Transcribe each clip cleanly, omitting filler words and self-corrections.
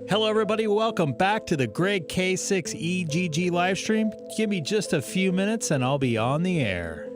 Hello, everybody. Welcome back to the Greg K6EGG live stream. Give me just a few minutes and I'll be on the air.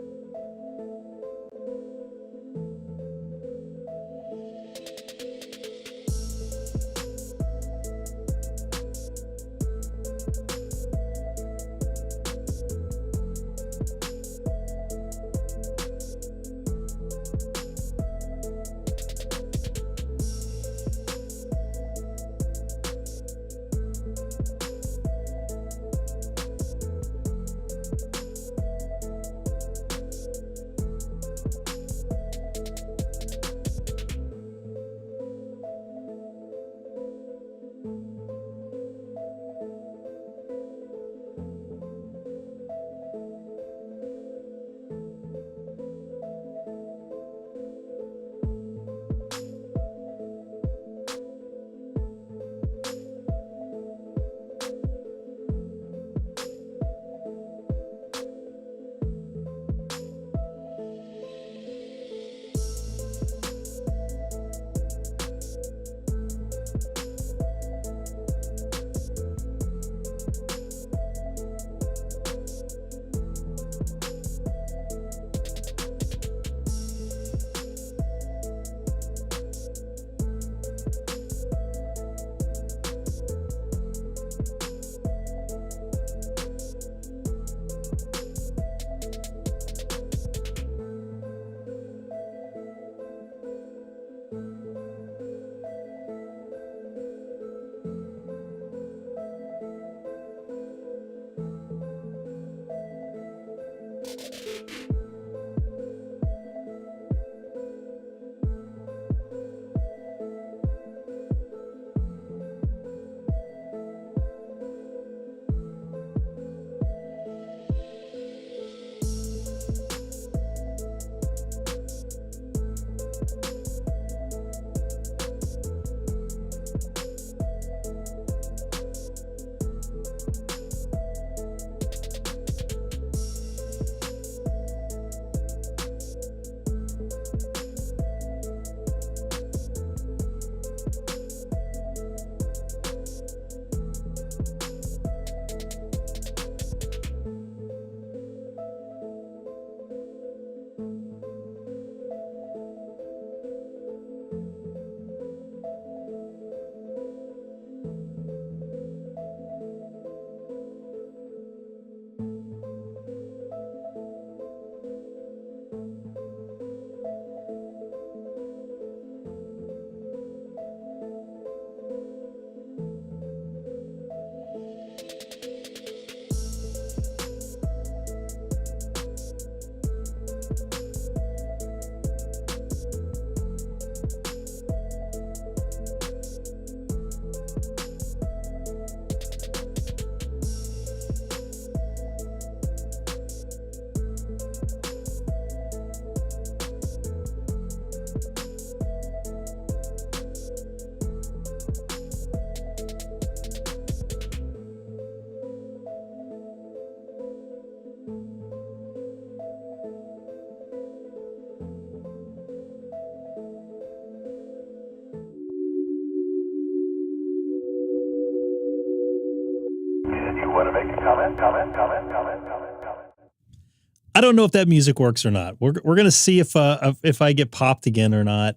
I don't know if that music works or not. We're gonna see if I get popped again or not.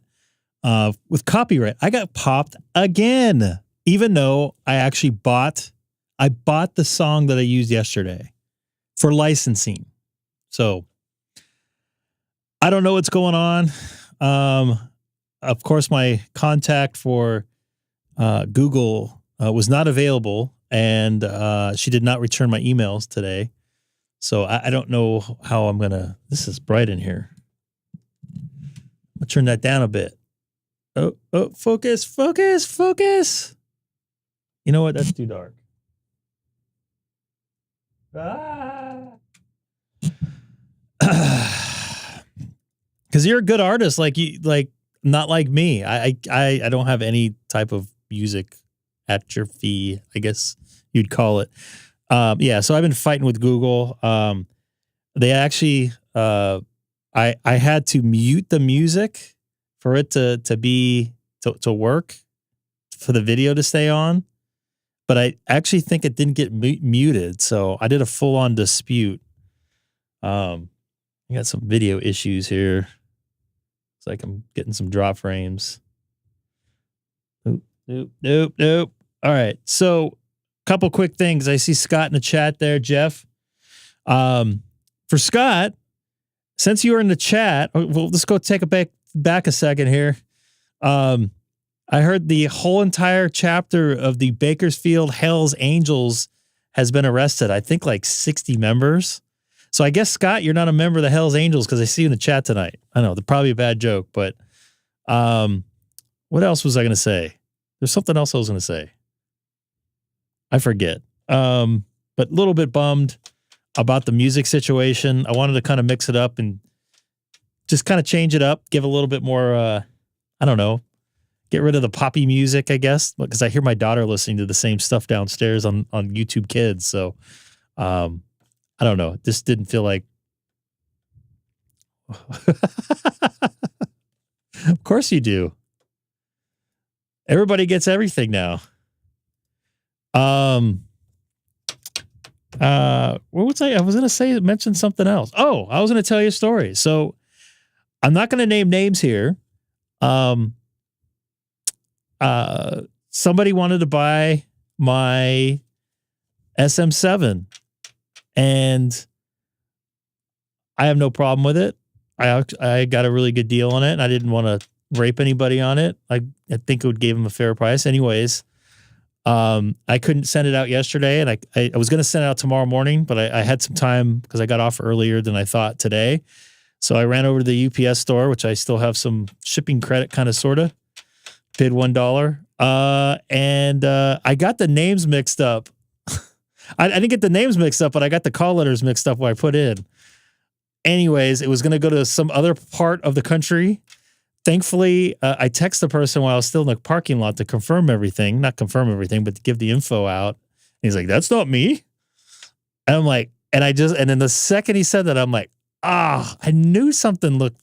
With copyright, I got popped again, even though I bought the song that I used yesterday for licensing. So I don't know what's going on. Of course, my contact for Google was not available, and she did not return my emails today. So I don't know how I'm going to... This is bright in here. I'll turn that down a bit. Oh, focus, focus, focus. You know what? That's too dark. Because you're a good artist, not like me. I don't have any type of music atrophy, I guess you'd call it. Yeah, so I've been fighting with Google. They actually, I had to mute the music for it to work for the video to stay on, but I actually think it didn't get muted. So I did a full on dispute. I got some video issues here. It's like I'm getting some drop frames. Nope. All right. So a couple quick things. I see Scott in the chat there, Jeff. For Scott, since you were in the chat, well, let's go take a back a second here. I heard the whole entire chapter of the Bakersfield Hells Angels has been arrested. I think like 60 members. So I guess, Scott, you're not a member of the Hells Angels because I see you in the chat tonight. I know, they're probably a bad joke, but what else was I going to say? There's something else I was going to say. I forget. But a little bit bummed about the music situation. I wanted to kind of mix it up and just kind of change it up, give a little bit more, I don't know, get rid of the poppy music, I guess, because I hear my daughter listening to the same stuff downstairs on YouTube Kids. So, I don't know. This didn't feel like. Of course you do. Everybody gets everything now. What was I was going to say, mention something else. Oh, I was going to tell you a story. So I'm not going to name names here. Somebody wanted to buy my SM7 and I have no problem with it. I got a really good deal on it and I didn't want to rape anybody on it. I think it would give him a fair price. Anyways, I couldn't send it out yesterday and I was going to send it out tomorrow morning, but I had some time because I got off earlier than I thought today. So I ran over to the UPS store, which I still have some shipping credit, kind of, sort of. Paid $1. And I got the names mixed up. I didn't get the names mixed up, but I got the call letters mixed up where I put in. Anyways, it was going to go to some other part of the country. Thankfully, I texted the person while I was still in the parking lot to confirm everything. Not confirm everything, but to give the info out. And he's like, that's not me. And I'm like, and then the second he said that, I'm like, I knew something looked.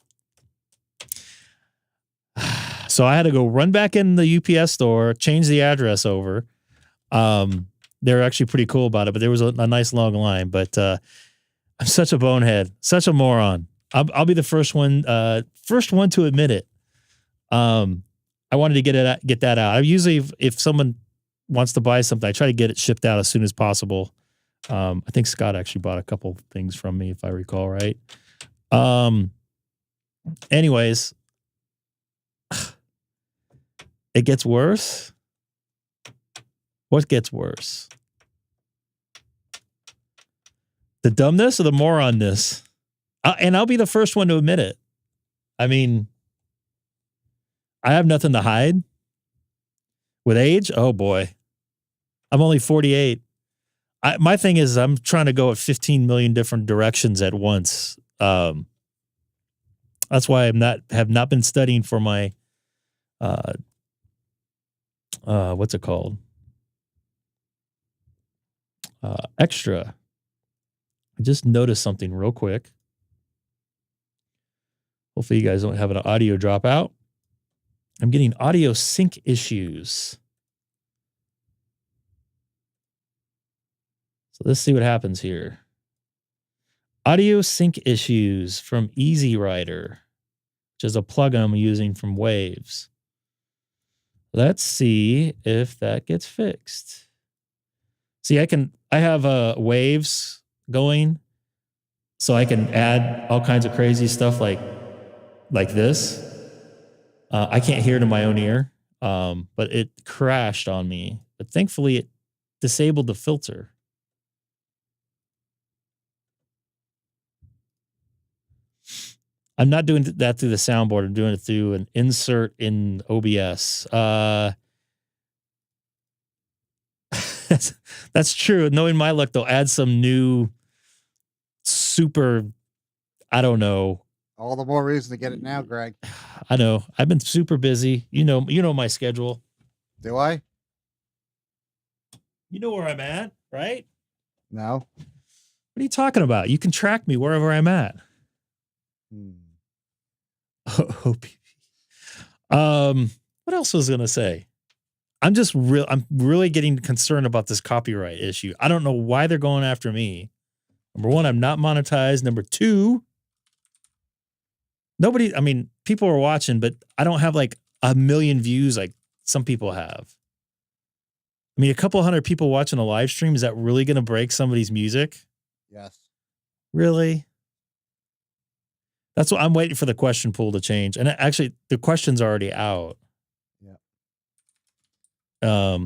So I had to go run back in the UPS store, change the address over. They're actually pretty cool about it, but there was a nice long line. But I'm such a bonehead, such a moron. I'll be the first one to admit it. I wanted to get that out. I usually, if someone wants to buy something, I try to get it shipped out as soon as possible. I think Scott actually bought a couple things from me, if I recall right. Anyways, it gets worse. What gets worse? The dumbness or the moronness? And I'll be the first one to admit it. I mean, I have nothing to hide. With age, oh boy. I'm only 48. My thing is I'm trying to go at 15 million different directions at once. That's why have not been studying for my what's it called? Extra. I just noticed something real quick. Hopefully you guys don't have an audio dropout. I'm getting audio sync issues. So let's see what happens here. Audio sync issues from Easy Rider, which is a plugin I'm using from Waves. Let's see if that gets fixed. See, I have Waves going, so I can add all kinds of crazy stuff like this. I can't hear it in my own ear, but it crashed on me. But thankfully, it disabled the filter. I'm not doing that through the soundboard. I'm doing it through an insert in OBS. That's true. Knowing my luck, they'll add some new super, I don't know. All the more reason to get it now, Greg. I know. I've been super busy. You know my schedule. Do I? You know where I'm at, right? No. What are you talking about? You can track me wherever I'm at. OPP. What else was I going to say? I'm really getting concerned about this copyright issue. I don't know why they're going after me. Number one, I'm not monetized. Number two, people are watching, but I don't have like 1 million views like some people have. I mean, a couple hundred people watching a live stream, is that really going to break somebody's music? Yes. Really? That's what I'm waiting for, the question pool to change. And actually, the question's already out. Yeah.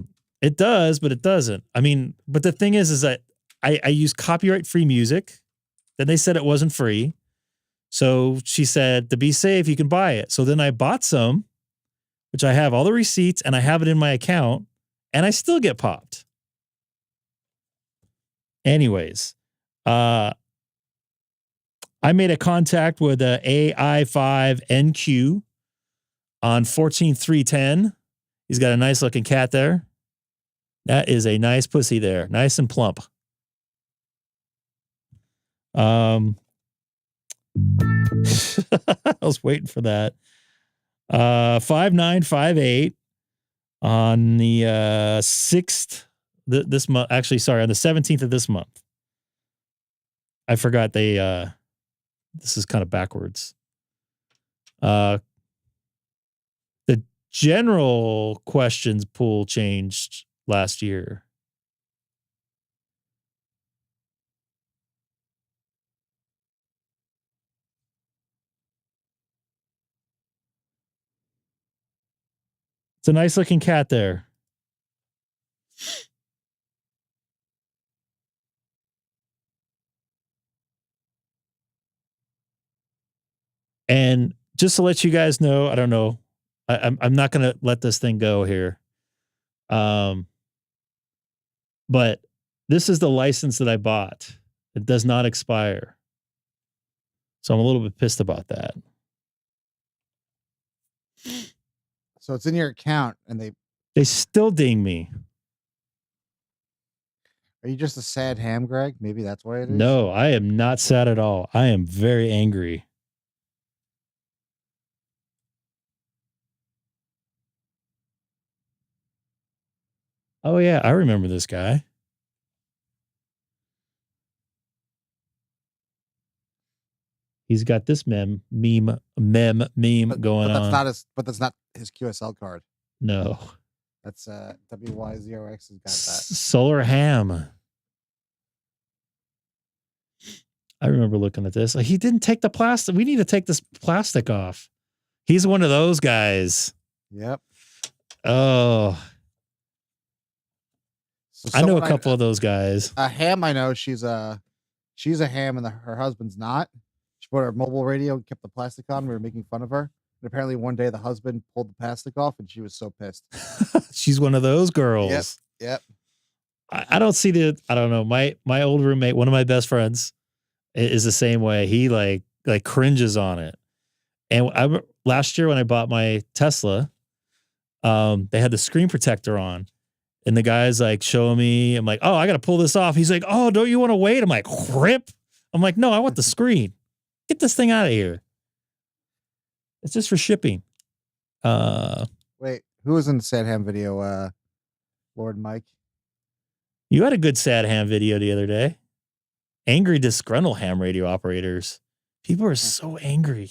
It does, but it doesn't. I mean, but the thing is that I use copyright-free music. Then they said it wasn't free. So she said, to be safe, you can buy it. So then I bought some, which I have all the receipts, and I have it in my account, and I still get popped. Anyways, I made a contact with a AI5NQ on 14310. He's got a nice looking cat there. That is a nice pussy there. Nice and plump. I was waiting for that. 5958 on the 6th this month. Actually, sorry, on the 17th of this month. I forgot this is kind of backwards. The general questions pool changed last year. It's a nice looking cat there. And just to let you guys know, I don't know, I'm not going to let this thing go here. But this is the license that I bought. It does not expire. So I'm a little bit pissed about that. So it's in your account, and they still ding me. Are you just a sad ham, Greg? Maybe that's why it is. No, I am not sad at all. I am very angry. Oh yeah, I remember this guy. He's got this meme going on. But that's not his QSL card. No. That's wsjtx-x has got that. Solar ham. I remember looking at this. He didn't take the plastic. We need to take this plastic off. He's one of those guys. Yep. Oh. So I know a couple of those guys. A ham, I know she's a ham, and her husband's not. She put her mobile radio and kept the plastic on. We were making fun of her. And apparently one day the husband pulled the plastic off, and she was so pissed. She's one of those girls. Yep. I don't see I don't know. My old roommate, one of my best friends, is the same way. He like cringes on it. And last year when I bought my Tesla, they had the screen protector on. And the guy's like showing me, I'm like, oh, I got to pull this off. He's like, oh, don't you want to wait? I'm like, rip. I'm like, no, I want the screen. Get this thing out of here. It's just for shipping. Wait, who was in the sad ham video? Lord Mike. You had a good sad ham video the other day. Angry, disgruntled ham radio operators. People are so angry.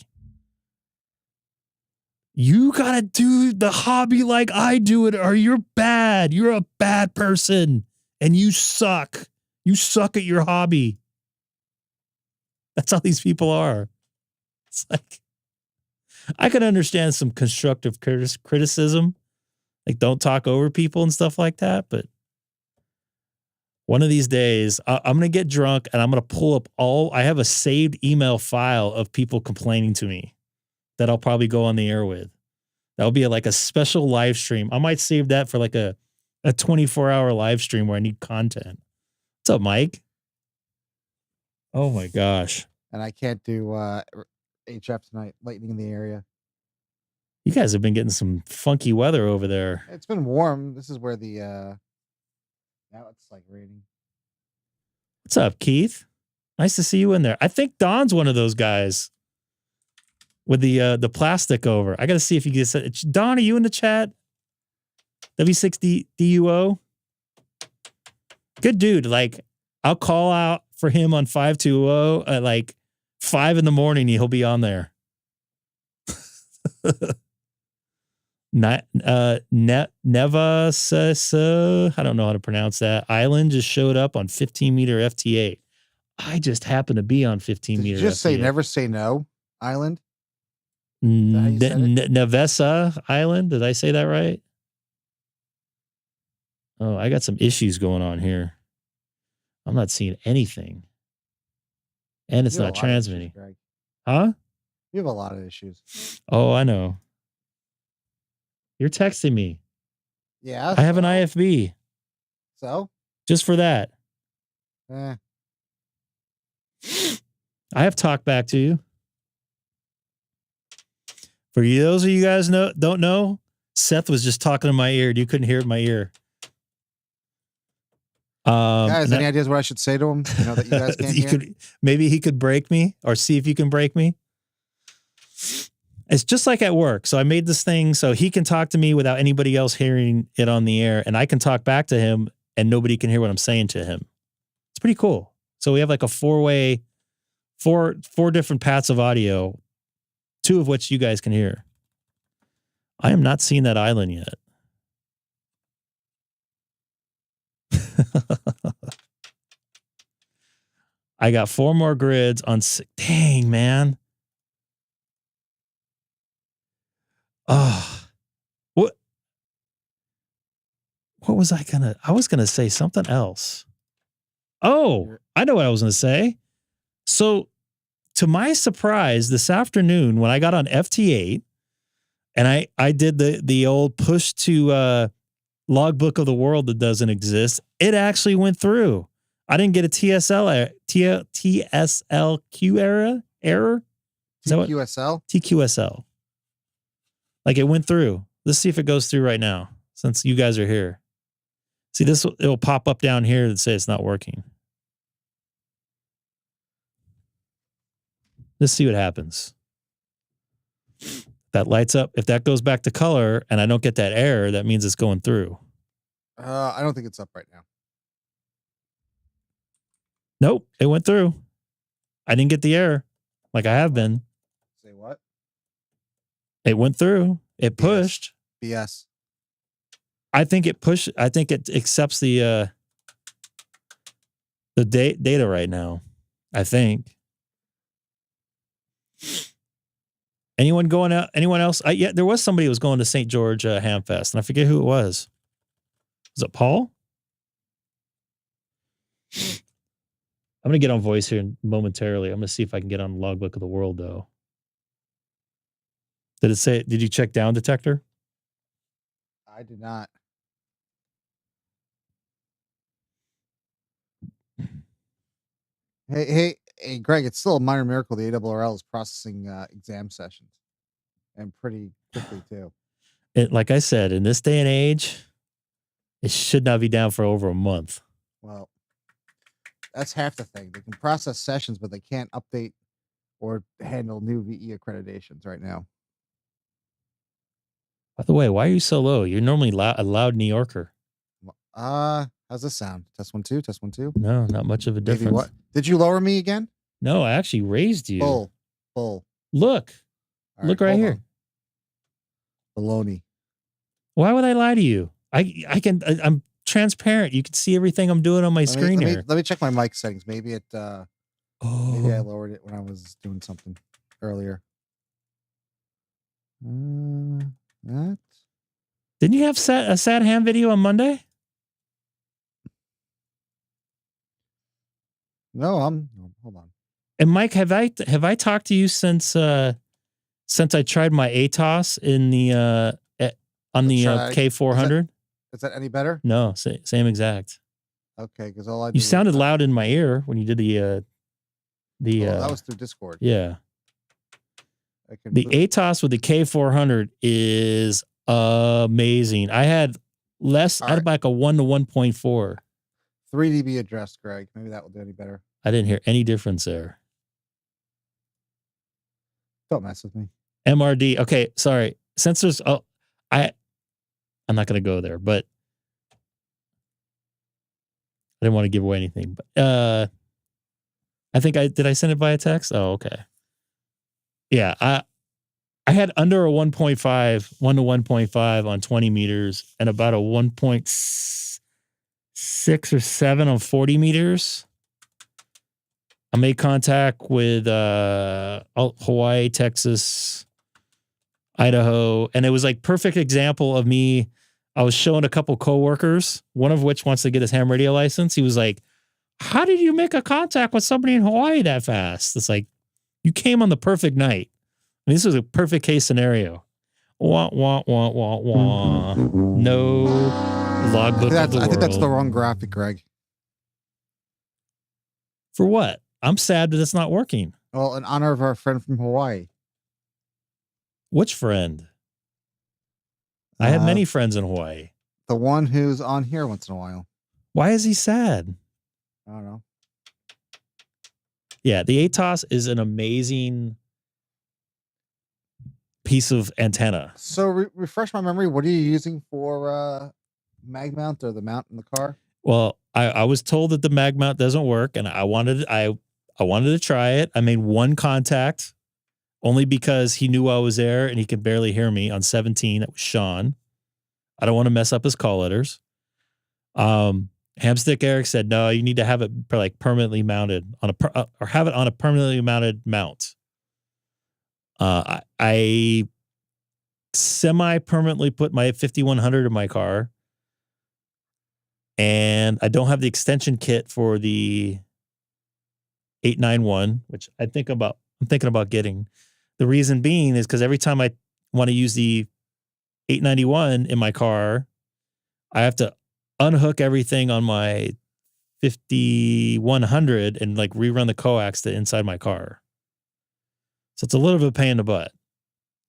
You got to do the hobby like I do it, or you're bad. You're a bad person, and you suck. You suck at your hobby. That's how these people are. It's like, I can understand some constructive criticism, like don't talk over people and stuff like that, but one of these days, I'm going to get drunk and I'm going to pull up I have a saved email file of people complaining to me that I'll probably go on the air with. That'll be like a special live stream. I might save that for like a 24-hour live stream where I need content. What's up, Mike? Oh my gosh. And I can't do HF tonight. Lightning in the area. You guys have been getting some funky weather over there. It's been warm. This is where the now it's like raining. What's up, Keith? Nice to see you in there. I think Don's one of those guys with the plastic over. I got to see if you get Don, are you in the chat? W6DUO. Good dude. Like, I'll call out for him on 520 at like 5 in the morning. He'll be on there. Neva, I don't know how to pronounce that. Island just showed up on 15 meter FT8. I just happen to be on 15 meter. Did you just FT8. say never say no, Island? Nevesa Island. Did I say that right? Oh, I got some issues going on here. I'm not seeing anything. And it's not transmitting. Issues, huh? You have a lot of issues. Oh, I know. You're texting me. Yeah. I have an IFB. So? Just for that. Eh. I have talked back to you. For you, those of you guys don't know, Seth was just talking in my ear. You couldn't hear it in my ear. Guys, any ideas what I should say to him? You know that you guys can't hear? Maybe he could break me or see if you can break me. It's just like at work. So I made this thing so he can talk to me without anybody else hearing it on the air. And I can talk back to him and nobody can hear what I'm saying to him. It's pretty cool. So we have like a four different paths of audio, 2 of which you guys can hear. I am not seeing that island yet. I got 4 more grids on. Dang, man. Oh, what was I was gonna say something else. Oh, I know what I was gonna say. So to my surprise, this afternoon when I got on FT8 and I did the old push to logbook of the world that doesn't exist, it actually went through. I didn't get a TSLQ error. Is TQSL? TQSL. Like it went through. Let's see if it goes through right now since you guys are here. See, it'll pop up down here and say it's not working. Let's see what happens. That lights up. If that goes back to color and I don't get that error, that means it's going through. I don't think it's up right now. Nope, it went through. I didn't get the error like I have been. Say what? It went through. It pushed. BS. I think it pushed. I think it accepts the data right now. I think. Anyone going out? Anyone else? Yeah, there was somebody who was going to St. George Hamfest, and I forget who it was. Was it Paul? I'm going to get on voice here momentarily. I'm going to see if I can get on the logbook of the world, though. Did it say, did you check down detector? I did not. Hey, Greg, it's still a minor miracle the ARRL is processing exam sessions. And pretty quickly, too. Like I said, in this day and age, it should not be down for over a month. Well, that's half the thing. They can process sessions, but they can't update or handle new VE accreditations right now. By the way, why are you so low? You're normally a loud New Yorker. How's this sound? Test 1 2. Test 1 2. No, not much of a difference. Maybe what? Did you lower me again? No, I actually raised you. Full. Look, look right here. Baloney. Why would I lie to you? I'm transparent. You can see everything I'm doing on my screen here. Let me check my mic settings. Maybe maybe I lowered it when I was doing something earlier. That. Didn't you have a sad ham video on Monday? No, hold on. And Mike, have I talked to you since I tried my ATOS in the on the K400? Is that any better? No, same exact. Okay, because all I you sounded loud in my ear when you did the that was through Discord. Yeah. The ATOS with the K400 is amazing. I had less. I had like a 1 to 1.4. 3 dB address, Greg. Maybe that will do any better. I didn't hear any difference there. Don't mess with me. MRD. Okay, sorry. Sensors. I'm I'm not going to go there, but I didn't want to give away anything. But I think did I send it via text? Oh, okay. Yeah, I had under a 1.5, 1 to 1.5 on 20 meters and about a 1.6 or 7 on 40 meters. I made contact with Hawaii, Texas, Idaho, and it was like perfect example of me. I was showing a couple coworkers, one of which wants to get his ham radio license. He was like, how did you make a contact with somebody in Hawaii that fast? It's like, you came on the perfect night. I mean, this was a perfect case scenario. Wah, wah, wah, wah, wah. No logbook of the world. I think that's the wrong graphic, Greg. For what? I'm sad that it's not working. Well, in honor of our friend from Hawaii. Which friend? I had many friends in Hawaii. The one who's on here once in a while. Why is he sad? I don't know. Yeah, the ATOS is an amazing piece of antenna. So refresh my memory. What are you using for mag mount or the mount in the car? Well, I was told that the mag mount doesn't work, and I wanted to try it. I made one contact only because he knew I was there and he could barely hear me on 17. That was Sean. I don't want to mess up his call letters. Hamstick Eric said, no, you need to have it like permanently mounted on or have it on a permanently mounted mount. I semi-permanently put my 5100 in my car, and I don't have the extension kit for the 891, which I'm thinking about getting. The reason being is because every time I want to use the 891 in my car, I have to unhook everything on my 5100 and like rerun the coax to inside my car. So it's a little bit of a pain in the butt.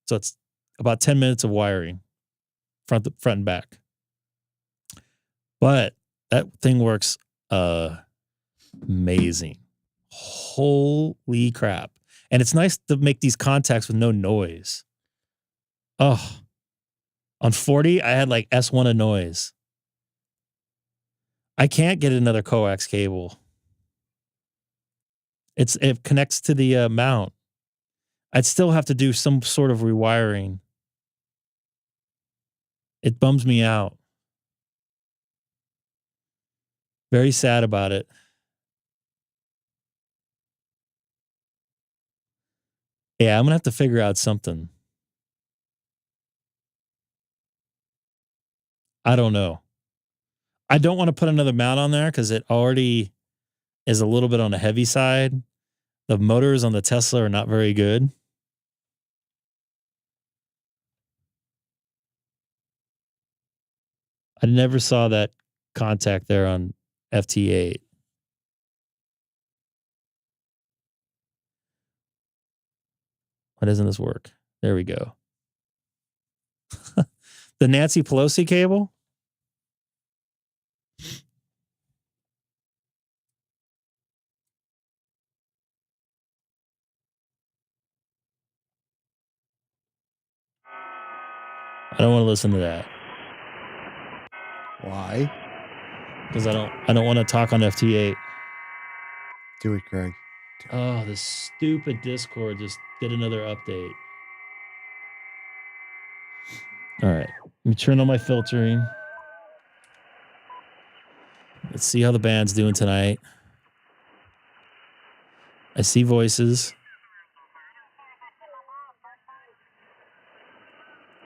So it's about 10 minutes of wiring, front and back. But that thing works amazing. Holy crap. And it's nice to make these contacts with no noise. Oh, on 40, I had like S1 of noise. I can't get another coax cable. It connects to the mount. I'd still have to do some sort of rewiring. It bums me out. Very sad about it. Yeah, I'm going to have to figure out something. I don't know. I don't want to put another mount on there because it already is a little bit on the heavy side. The motors on the Tesla are not very good. I never saw that contact there on FT8. Why doesn't this work? There we go. The Nancy Pelosi cable? I don't want to listen to that. Why? Because I don't want to talk on FT8. Do it, Greg. Oh, this stupid Discord just did another update. All right. Let me turn on my filtering. Let's see how the band's doing tonight. I see voices.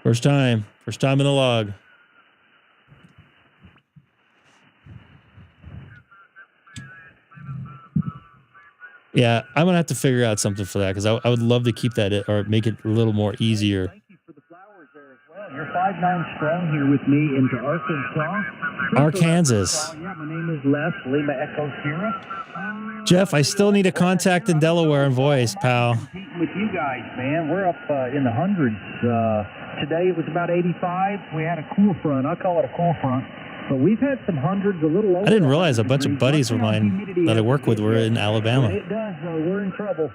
First time in the log. Yeah, I'm going to have to figure out something for that because I would love to keep that or make it a little more easier. Thank you for the flowers there as well. You're 5'9" strong here with me into Arkansas. Arkansas. Yeah, my name is Les, Lima Echo Sierra. Jeff, I still need a contact in Delaware and voice, pal. Competing with you guys, man. We're up in the hundreds. Today it was about 85. We had a cool front. I call it a cool front. But we've had some hundreds, a little over. I didn't realize a bunch of buddies of mine that I work with were in Alabama. It does. We're in trouble.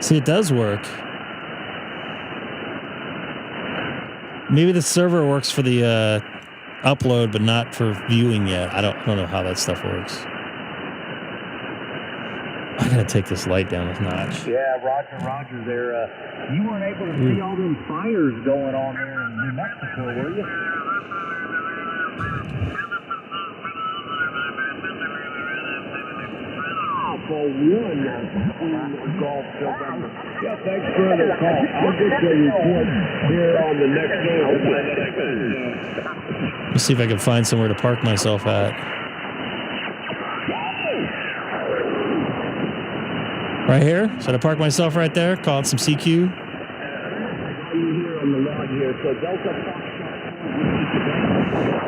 See, it does work. Maybe the server works for the upload, but not for viewing yet. I don't know how that stuff works. I gotta take this light down a notch. Yeah, Roger there. You weren't able to see all them fires going on there in New Mexico, were you? Yeah, thanks for the call. I'll get the report here on the next day. Let's see if I can find somewhere to park myself at. Right here? Should I park myself right there? Call it some CQ?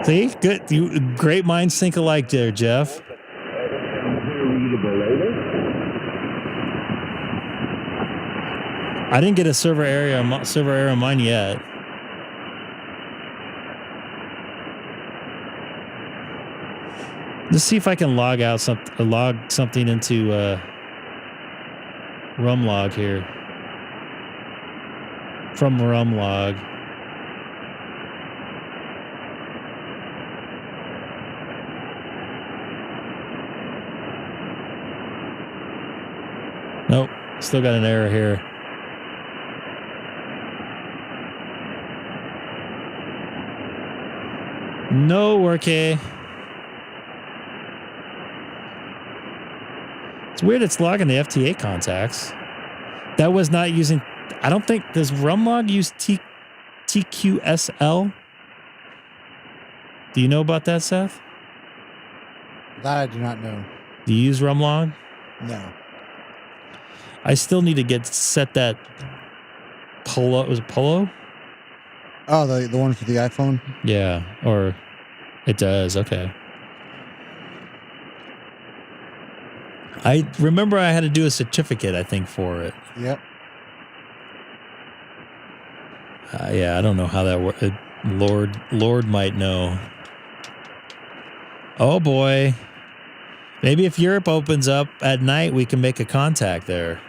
See? Good. Great minds think alike there, Jeff. I didn't get a server error on mine yet. Let's see if I can log something into rumlog here. From rumlog. Nope, still got an error here. No worky. It's weird it's logging the FT8 contacts. That was not using... I don't think... Does rumlog use TQSL? Do you know about that, Seth? That I do not know. Do you use rumlog? No. I still need to set that Polo... Was it Polo? Oh, the one for the iPhone? Yeah, or... It does, okay. I remember I had to do a certificate, I think, for it. Yep. Yeah, I don't know how that works. Lord might know. Oh, boy. Maybe if Europe opens up at night, we can make a contact there.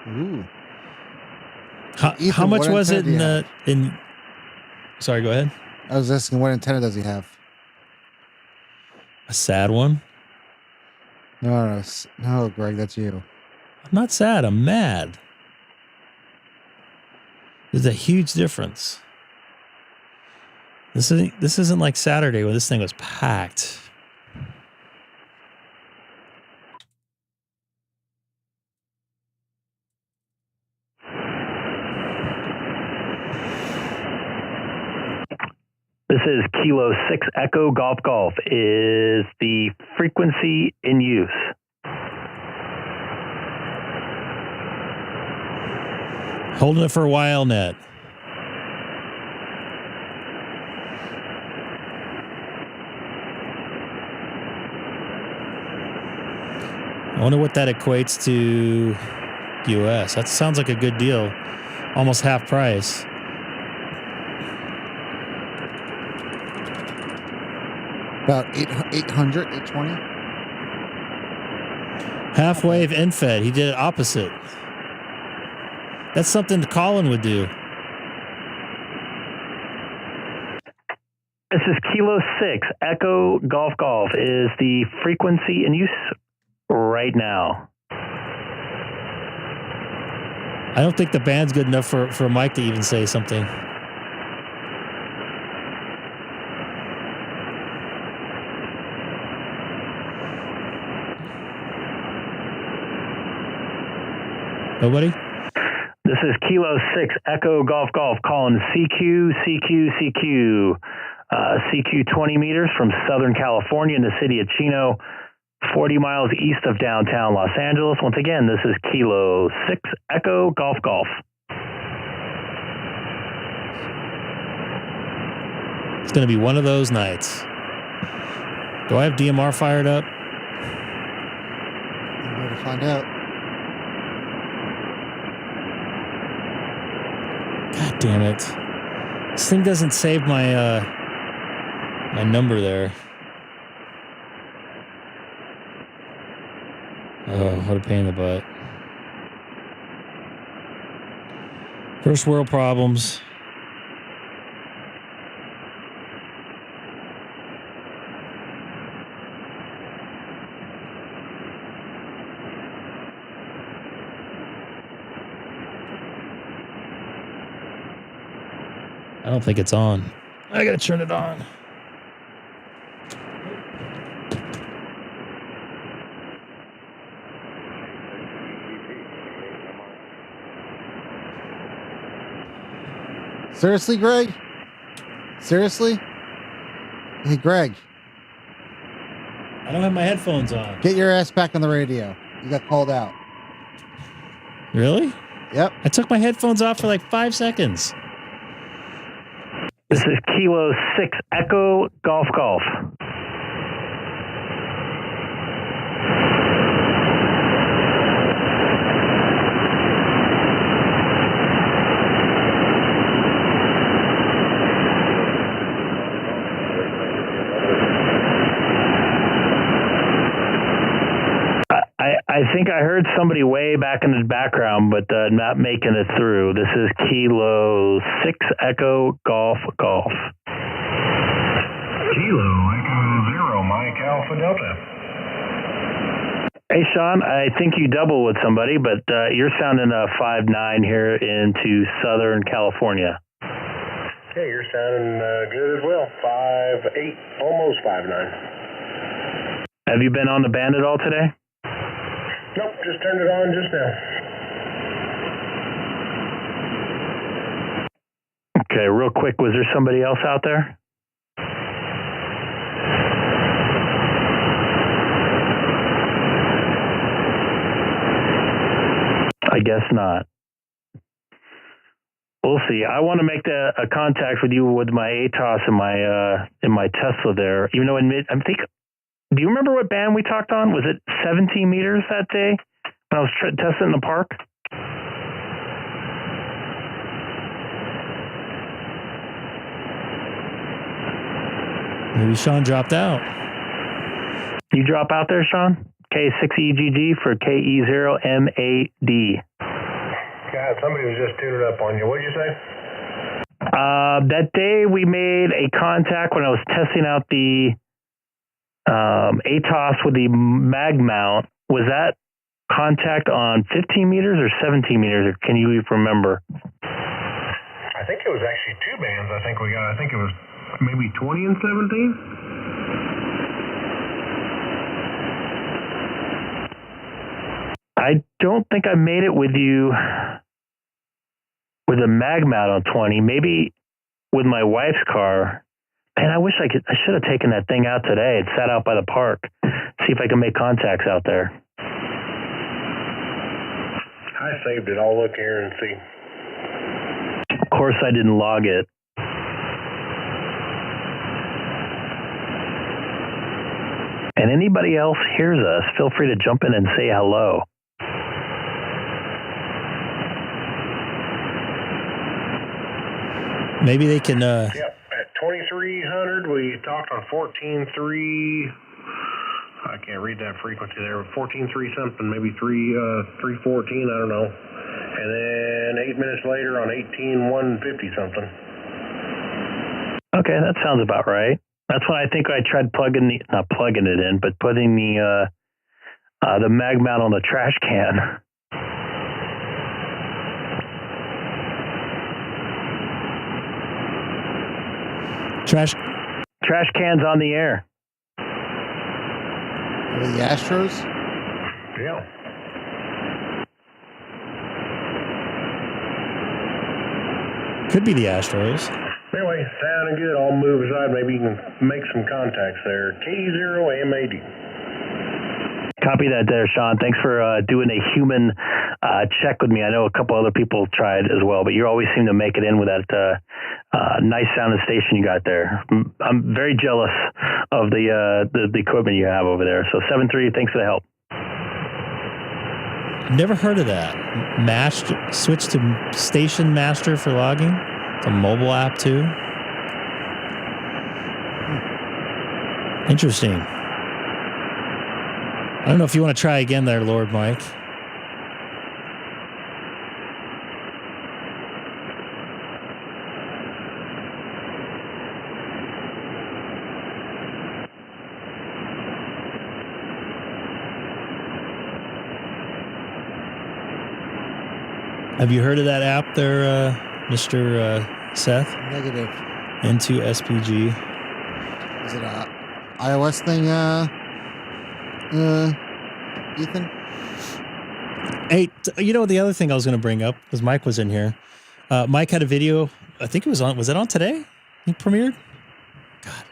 Ooh. How much was it in... Sorry, go ahead. I was asking, what antenna does he have? A sad one? No, Greg, that's you. I'm not sad. I'm mad. There's a huge difference. This isn't like Saturday when this thing was packed. This is Kilo 6 Echo Golf Golf. Is the frequency in use? Holding it for a while, Net. I wonder what that equates to US. That sounds like a good deal. Almost half price. About 800, 820. Half wave infed. He did it opposite. That's something Colin would do. This is Kilo 6 Echo Golf Golf. Is the frequency in use right now? I don't think the band's good enough for Mike to even say something. Nobody? This is Kilo 6 Echo Golf Golf calling CQ. CQ 20 meters from Southern California in the city of Chino, 40 miles east of downtown Los Angeles. Once again, this is Kilo 6 Echo Golf Golf. It's going to be one of those nights. Do I have DMR fired up? I'm going to find out. God damn it. This thing doesn't save my my number there. Oh, what a pain in the butt. First world problems. I don't think it's on. I gotta turn it on. Seriously, Greg? Seriously? Hey, Greg. I don't have my headphones on. Get your ass back on the radio. You got called out. Really? Yep. I took my headphones off for like 5 seconds. This is Kilo 6 Echo Golf Golf. I think I heard somebody way back in the background, but not making it through. This is Kilo 6 Echo Golf Golf. Kilo Echo 0 Mike Alpha Delta. Hey, Sean, I think you double with somebody, but you're sounding 5'9" here into Southern California. Yeah, you're sounding good as well. 5'8", almost 5'9". Have you been on the band at all today? Nope, just turned it on just now. Okay, real quick, was there somebody else out there? I guess not. We'll see. I want to make a contact with you with my ATOS in my Tesla there. Even though I'm thinking, do you remember what band we talked on? Was it 17 meters that day when I was testing in the park? Maybe Sean dropped out. You drop out there, Sean? K6EGG for KE0MAD. God, somebody was just tuning up on you. What did you say? That day we made a contact when I was testing out the ATOS with the mag mount. Was that contact on 15 meters or 17 meters? Or can you remember? I think it was actually two bands I think we got. I think it was maybe 20 and 17. I don't think I made it with you with a mag mount on 20. Maybe with my wife's car. Man, I wish I should have taken that thing out today. It sat out by the park. See if I can make contacts out there. I saved it. I'll look here and see. Of course, I didn't log it. And anybody else hears us, feel free to jump in and say hello. Maybe they can. Yep, at 2300, we talked on 14.3. I can't read that frequency there. 14.3 something, maybe 314. I don't know. And then 8 minutes later on 18.150 something. Okay, that sounds about right. That's when I think I tried not plugging it in, but putting the mag mount on the trash can. Trash cans on the air. Are the Astros? Yeah. Could be the Astros. Anyway, sounding good. I'll move aside. Maybe you can make some contacts there. K0MAD. Copy that there, Sean. Thanks for doing a human check with me. I know a couple other people tried as well, but you always seem to make it in with that nice sounding station you got there. I'm very jealous of the equipment you have over there. So 7-3, thanks for the help. Never heard of that. Switch to Station Master for logging. It's a mobile app too. Interesting. I don't know if you want to try again there, Lord Mike. Have you heard of that app there, Mr. Seth? Negative. Into SPG. Is it a iOS thing, Ethan? Hey, you know, the other thing I was going to bring up, because Mike was in here. Mike had a video, I think it was it on today? He premiered? God.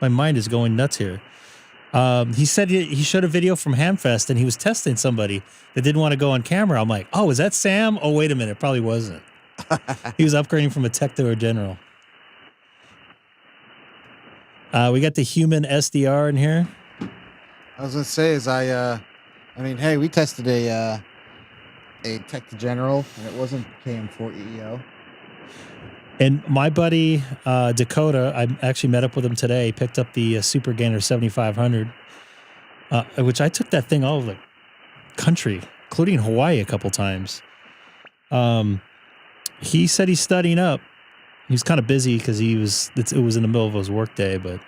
My mind is going nuts here. He said he showed a video from Hamfest and he was testing somebody that didn't want to go on camera. I'm like, oh, is that Sam? Oh, wait a minute. It probably wasn't. He was upgrading from a tech to a general. We got the human SDR in here. I was going to say, hey, we tested a tech to general and it wasn't KM4EEO. And my buddy, Dakota, I actually met up with him today. He picked up the Super Gainer 7500, which I took that thing all over the country, including Hawaii a couple times. He said he's studying up. He's kind of busy because it was in the middle of his work day, but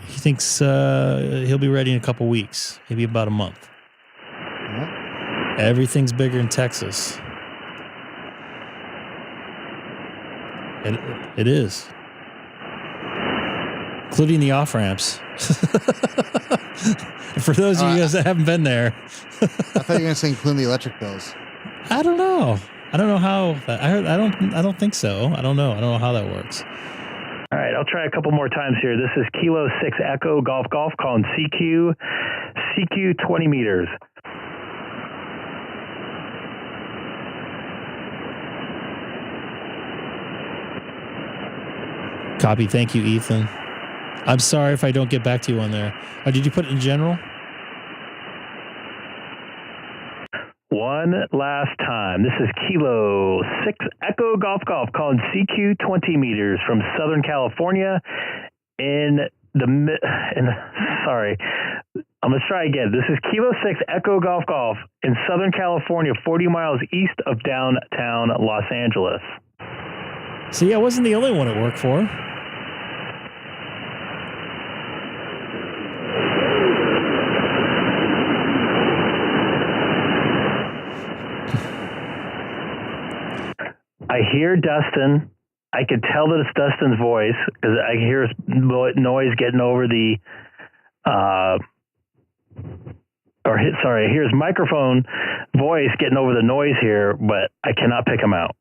he thinks he'll be ready in a couple weeks, maybe about a month. Yeah. Everything's bigger in Texas. It is. Including the off-ramps. For those of you guys that haven't been there. I thought you were going to say including the electric bills. I don't know. I don't know how. I don't think so. I don't know. I don't know how that works. All right, I'll try a couple more times here. This is Kilo 6 Echo Golf calling CQ 20 meters. Copy. Thank you, Ethan. I'm sorry if I don't get back to you on there. Did you put it in general? One last time. This is Kilo 6 Echo Golf calling CQ 20 meters from Southern California sorry. I'm going to try again. This is Kilo 6 Echo Golf in Southern California, 40 miles east of downtown Los Angeles. See, I wasn't the only one it worked for. I hear Dustin. I could tell that it's Dustin's voice because I hear his noise getting over the, I hear his microphone voice getting over the noise here, but I cannot pick him out.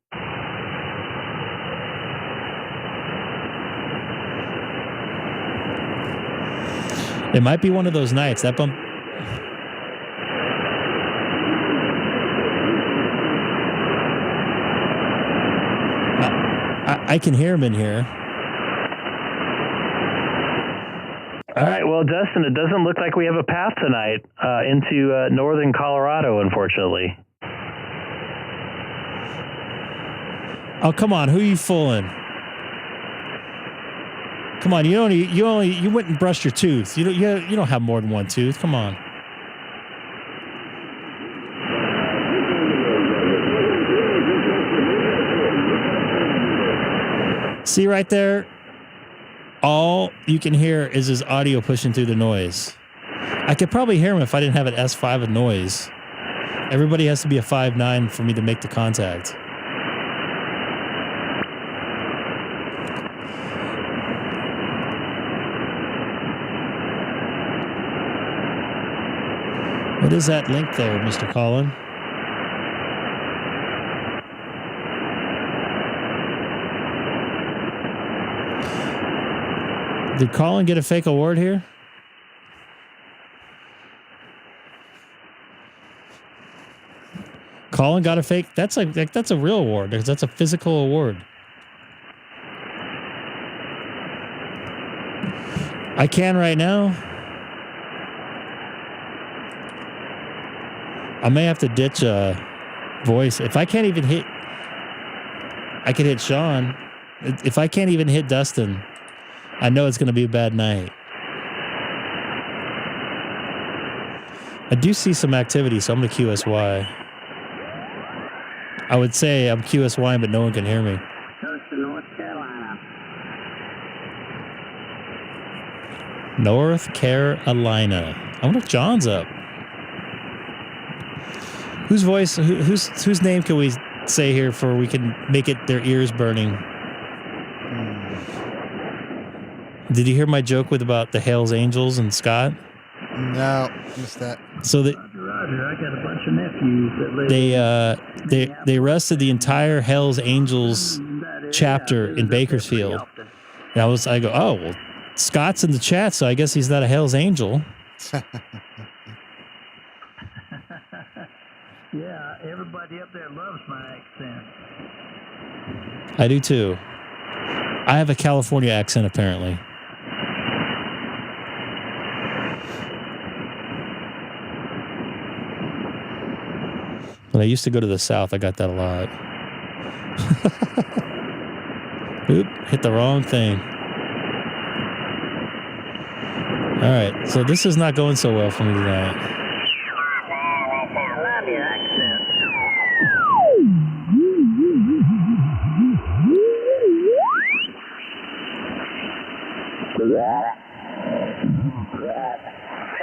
It might be one of those nights. That bump. I can hear him in here. All right. Well, Dustin, it doesn't look like we have a path tonight into northern Colorado, unfortunately. Oh, come on. Who are you fooling? Come on. You went and brushed your tooth. You don't have more than one tooth. Come on. See right there? All you can hear is his audio pushing through the noise. I could probably hear him if I didn't have an S5 of noise. Everybody has to be a 5.9 for me to make the contact. What is that link there, Mr. Colin? Did Colin get a fake award here? Colin got a fake. That's a real award. That's a physical award. I can right now. I may have to ditch a voice. If I can't even hit, I could hit Sean. If I can't even hit Dustin, I know it's going to be a bad night. I do see some activity, so I'm going to QSY. I would say I'm QSYing, but no one can hear me. North Carolina. North Carolina. I wonder if John's up. Whose voice? Whose name can we say here for we can make it their ears burning? Did you hear my joke about the Hells Angels and Scott? No, missed that. So that Roger, I got a bunch of nephews that live they arrested the entire Hells Angels chapter in Bakersfield. And I go, oh well, Scott's in the chat, so I guess he's not a Hells Angel. Yeah, everybody up there loves my accent. I do too. I have a California accent apparently. When I used to go to the South, I got that a lot. Oop, hit the wrong thing. All right, so this is not going so well for me tonight. Love your accent.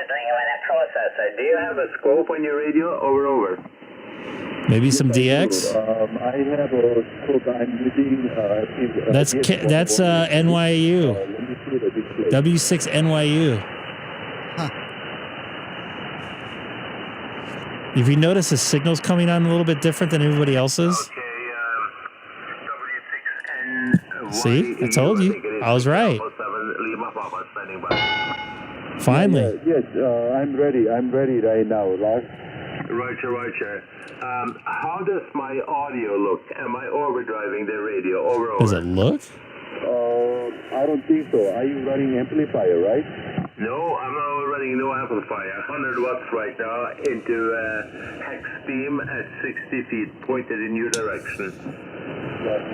Thinking about that processor. Do you have a scope on your radio? Over. Maybe some DX. I have a scope I'm using. That's NYU. W6 NYU. Huh. If you notice, the signal's coming on a little bit different than everybody else's. See, I told you. I was right. Finally. Yes, I'm ready. I'm ready right now, Lars. Roger. How does my audio look? Am I overdriving the radio? Over. Does it look? I don't think so. Are you running amplifier, right? No, I'm not running no amplifier. 100 watts right now into hex beam at 60 feet, pointed in your direction.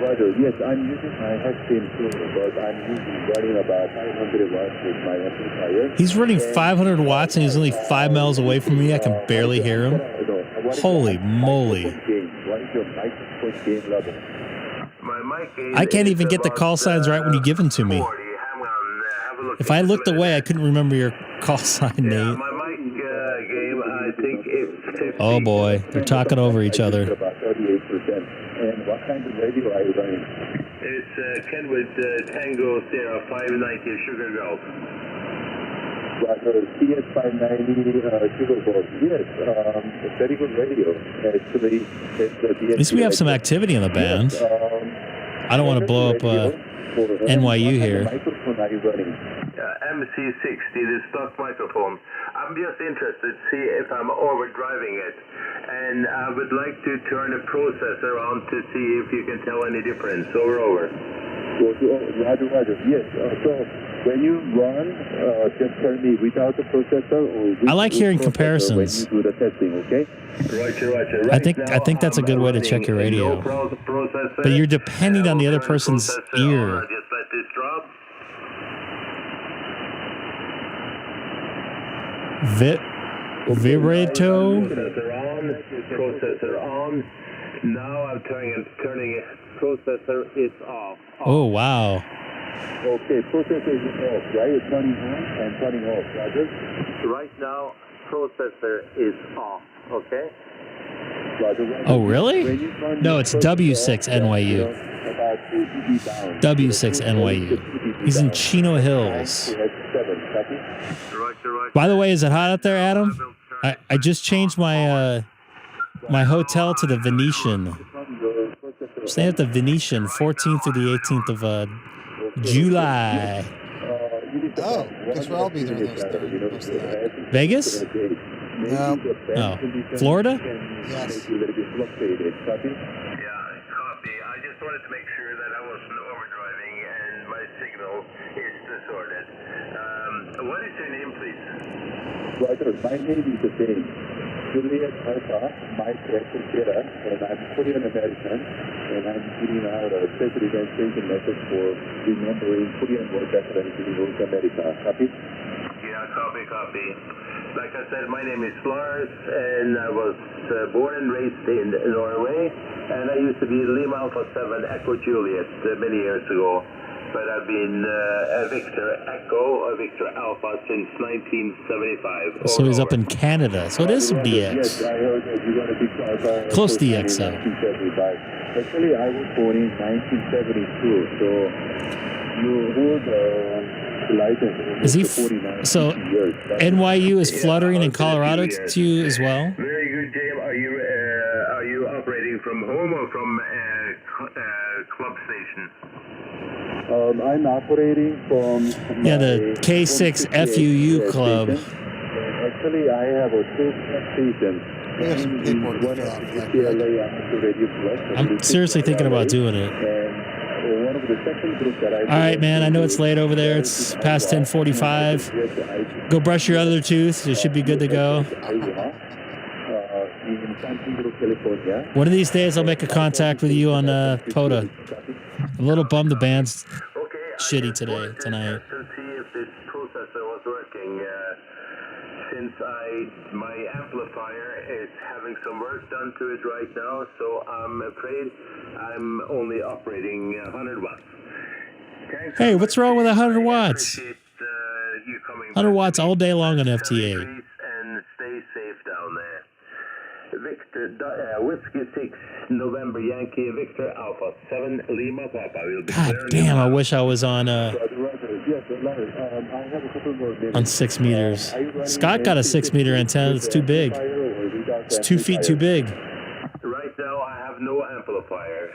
Roger. Yes, I'm using my hex beam too, but I'm running about 500 watts with my amplifier. He's running 500 watts and he's only 5 miles away from me. I can barely hear him. Holy moly. What is your microphone gain level? My mic gain I can't is even get the about, call signs right when you give them to me. 40. Hang on, have a look If at I this looked minute. away, I couldn't remember your call sign, Yeah, Nate. my mic game, I think it's 50. Oh boy, they're talking over each other. About 38%. And what kind of radio are you running? It's Kenwood Tango Sierra 590 Sugar Golf. CS590 Sugar Bowl. Yes, it's very good radio. Actually, it's the At least we have some activity in the band. I don't want to blow up NYU here. Microphone are you running? MC60, the stock microphone. I'm just interested to see if I'm overdriving it. And I would like to turn the processor on to see if you can tell any difference. Over. Roger. Yes. So when you run, just tell me without the processor or with I like hearing processor comparisons. when you do the testing, okay? Roger. I think that's a good way to check your radio. But you're depending on the other person's ear. Just let this drop. Vibrato. Processor on. Now I'm turning it. Processor is off. Oh wow. Okay, processor is off, right? It's turning on and turning off, Roger? Right now, processor is off. Okay. Roger. Oh really? When you turn No, your it's processor W6 off, NYU. about 2 dB down. W6 NYU. He's in Chino Hills. By the way, is it hot out there, Adam? I just changed my my hotel to the Venetian. I'm staying at the Venetian, 14th through the 18th of July. Oh, guess where I'll be there most of that. Vegas? No. Oh, Florida? Yes. Yeah, copy. I just wanted to make sure that I wasn't overdriving and my signal is distorted. What is your name, please? Roger, my name is the same. Juliet Alpha, Mike Echo Sierra, and I'm Korean American, and I'm giving out a special evacuation message for remembering Korean war veterans in North America. Copy? Yeah, copy. Like I said, my name is Lars, and I was born and raised in Norway, and I used to be Lima Alpha 7 Echo Juliet many years ago. But I've been a Victor Echo, a Victor Alpha since 1975. So he's up in Canada. So it is some Yes, DX. I heard that you're going to be Close to the XO. Actually, I was born in 1972, so you hold a license. Is he? for 49 So years. NYU is fluttering in Colorado to you as well? Very good, James. Are you operating from home or from club station? I'm operating from Yeah, the K6FUU club. Actually, I have a two stations. We have some paperwork to fill out for that, Greg. I'm seriously thinking about doing it. All right, man. I know it's late over there. It's past 10:45. Go brush your other tooth. You should be good to go. One of these days, I'll make a contact with you on POTA. I'm a little bummed the band's shitty tonight. To see if this processor was working. Since my amplifier is having some work done to it right now, so I'm afraid I'm only operating 100 watts. Thanks. Hey, what's wrong with 100 watts? Appreciate, you coming 100 back. watts all day long on FT8. And stay safe down there. Victor, Whiskey 6, November Yankee, Victor Alpha 7, Lima Papa. We'll be God damn, I wish I was on 6 meters. Scott got a 6 meter antenna. It's too big. It's 2 feet too big. Right now, I have no amplifier.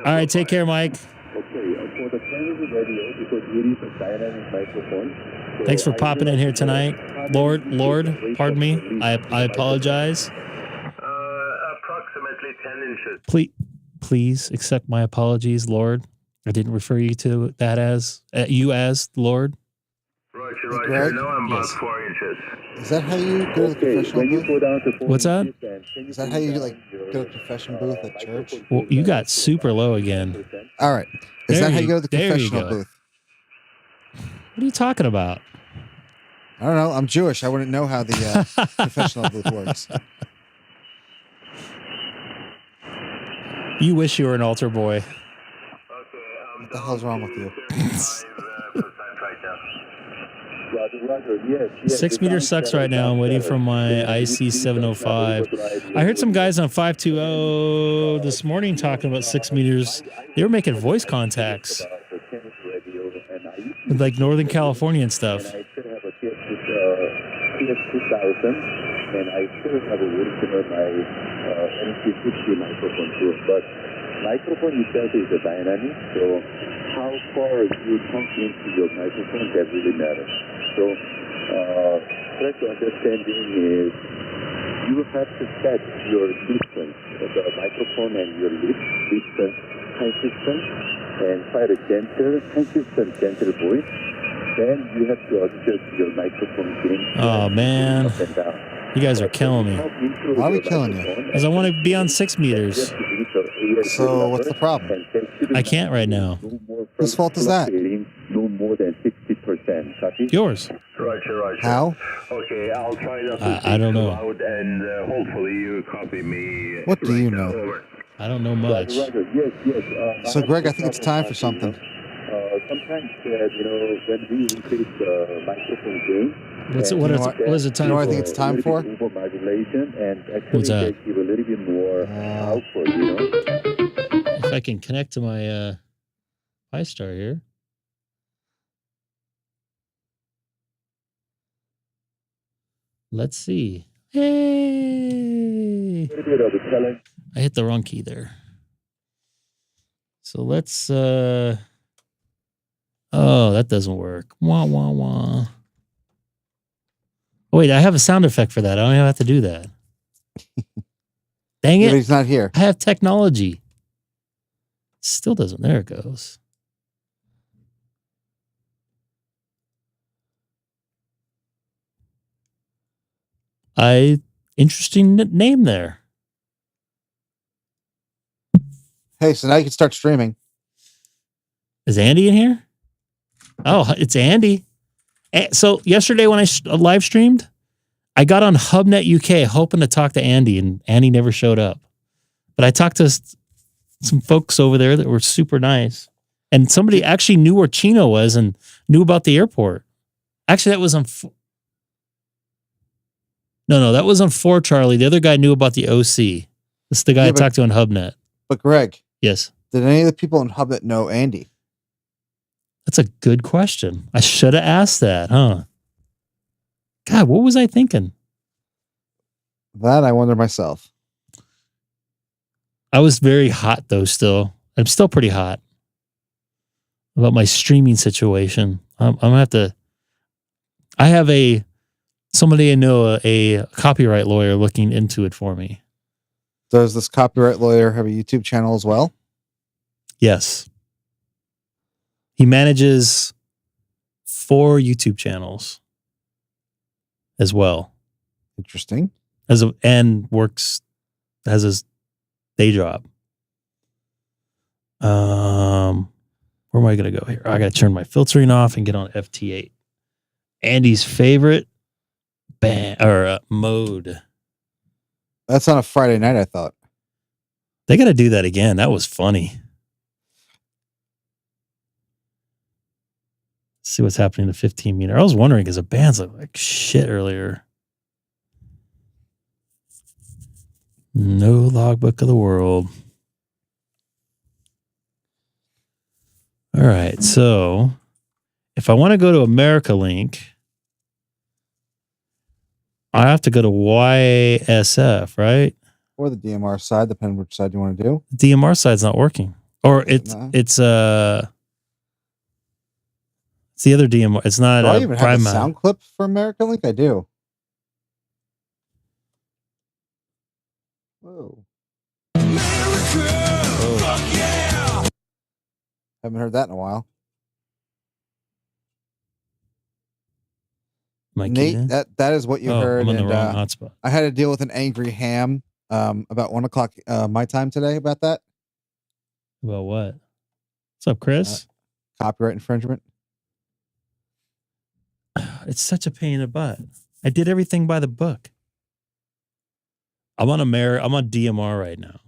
All right, take care, Mike. For the Chinese radio, because it is a dynamic microphone. Thanks for popping in here tonight. Lord, pardon me. I apologize. Approximately 10 inches. Please accept my apologies, Lord. I didn't refer you to that as you as Lord. Roger. Greg? No, I'm about Yes. 4 inches. Is that how you go to the confessional booth? What's that? Is that how you go to the confession booth at church? Well, you got super low again. All right. Is There that how you- you go to the there you confessional go. booth? What are you talking about? I don't know. I'm Jewish. I wouldn't know how the confessional booth works. You wish you were an altar boy. What the hell's wrong with you? 6 meter sucks right now. I'm waiting for my IC-705. I heard some guys on 520 this morning talking about 6 meters. They were making voice contacts with like Northern California and stuff. And I still have a TS2000, and I still have a original MC60 microphone too. But microphone itself is a dynamic, so how far you talk into your microphone, that really matters. So correct understanding is you have to set your distance, the microphone and your lips distance consistent, and quite a consistent voice. Then you have to adjust your microphone gain. Oh, man. Up and down. You guys are killing me. Why are we killing you? Because I want to be on 6 meters. So what's the problem? I can't right now. Whose fault is that? No more than 60%. Copy? Yours. Roger. How? Okay, I'll try not to I don't speak too know. loud, and hopefully you copy me. What do you now. know? Over. I don't know much. Yes. So, Greg, I think it's time for something. Sometimes, when we increase the microphone gain, What is it time You know what I for? think it's time for? Overmodulation, and actually What's that? they give a little bit more output, If I can connect to my iStar here. Let's see. Hey! A little bit of the challenge. I hit the wrong key there. So let's oh, that doesn't work. Wah wah wah. Oh, wait, I have a sound effect for that. I don't even have to do that. Dang But it. he's not here. I have technology. Still doesn't. There it goes. Interesting name there. Hey, so now you can start streaming. Is Andy in here? Oh, it's Andy. So yesterday when I live streamed, I got on HubNet UK hoping to talk to Andy, and Andy never showed up. But I talked to some folks over there that were super nice. And somebody actually knew where Chino was and knew about the airport. Actually, that was on... No, that was on 4 Charlie. The other guy knew about the OC. This is the guy Yeah, I talked to on HubNet. But Greg, Yes. did any of the people in HubNet know Andy? That's a good question. I should have asked that, huh? God, what was I thinking? That I wonder myself. I was very hot though. Still, I'm still pretty hot about my streaming situation. I'm gonna have to. I have somebody I know, a copyright lawyer, looking into it for me. Does this copyright lawyer have a YouTube channel as well? Yes, he manages 4 YouTube channels as well. Interesting. And has his day job. Where am I going to go here? I got to turn my filtering off and get on FT8. Andy's favorite mode. That's on a Friday night, I thought. They got to do that again. That was funny. See what's happening to 15 meter. I was wondering because the bands look like shit earlier. No logbook of the world. All right. So if I want to go to America Link, I have to go to YSF, right? Or the DMR side, depending which side you want to do. The DMR side's not working. Or it's the other DMR. It's not do I even Prime have a sound clip for America Link? I do. Whoa. Oh. Haven't heard that in a while. Nate, that is what you heard. I'm on the and, wrong hotspot. I had to deal with an angry ham about 1 o'clock my time today about that. About what? What's up, Chris? Copyright infringement. It's such a pain in the butt. I did everything by the book. I'm on DMR right now.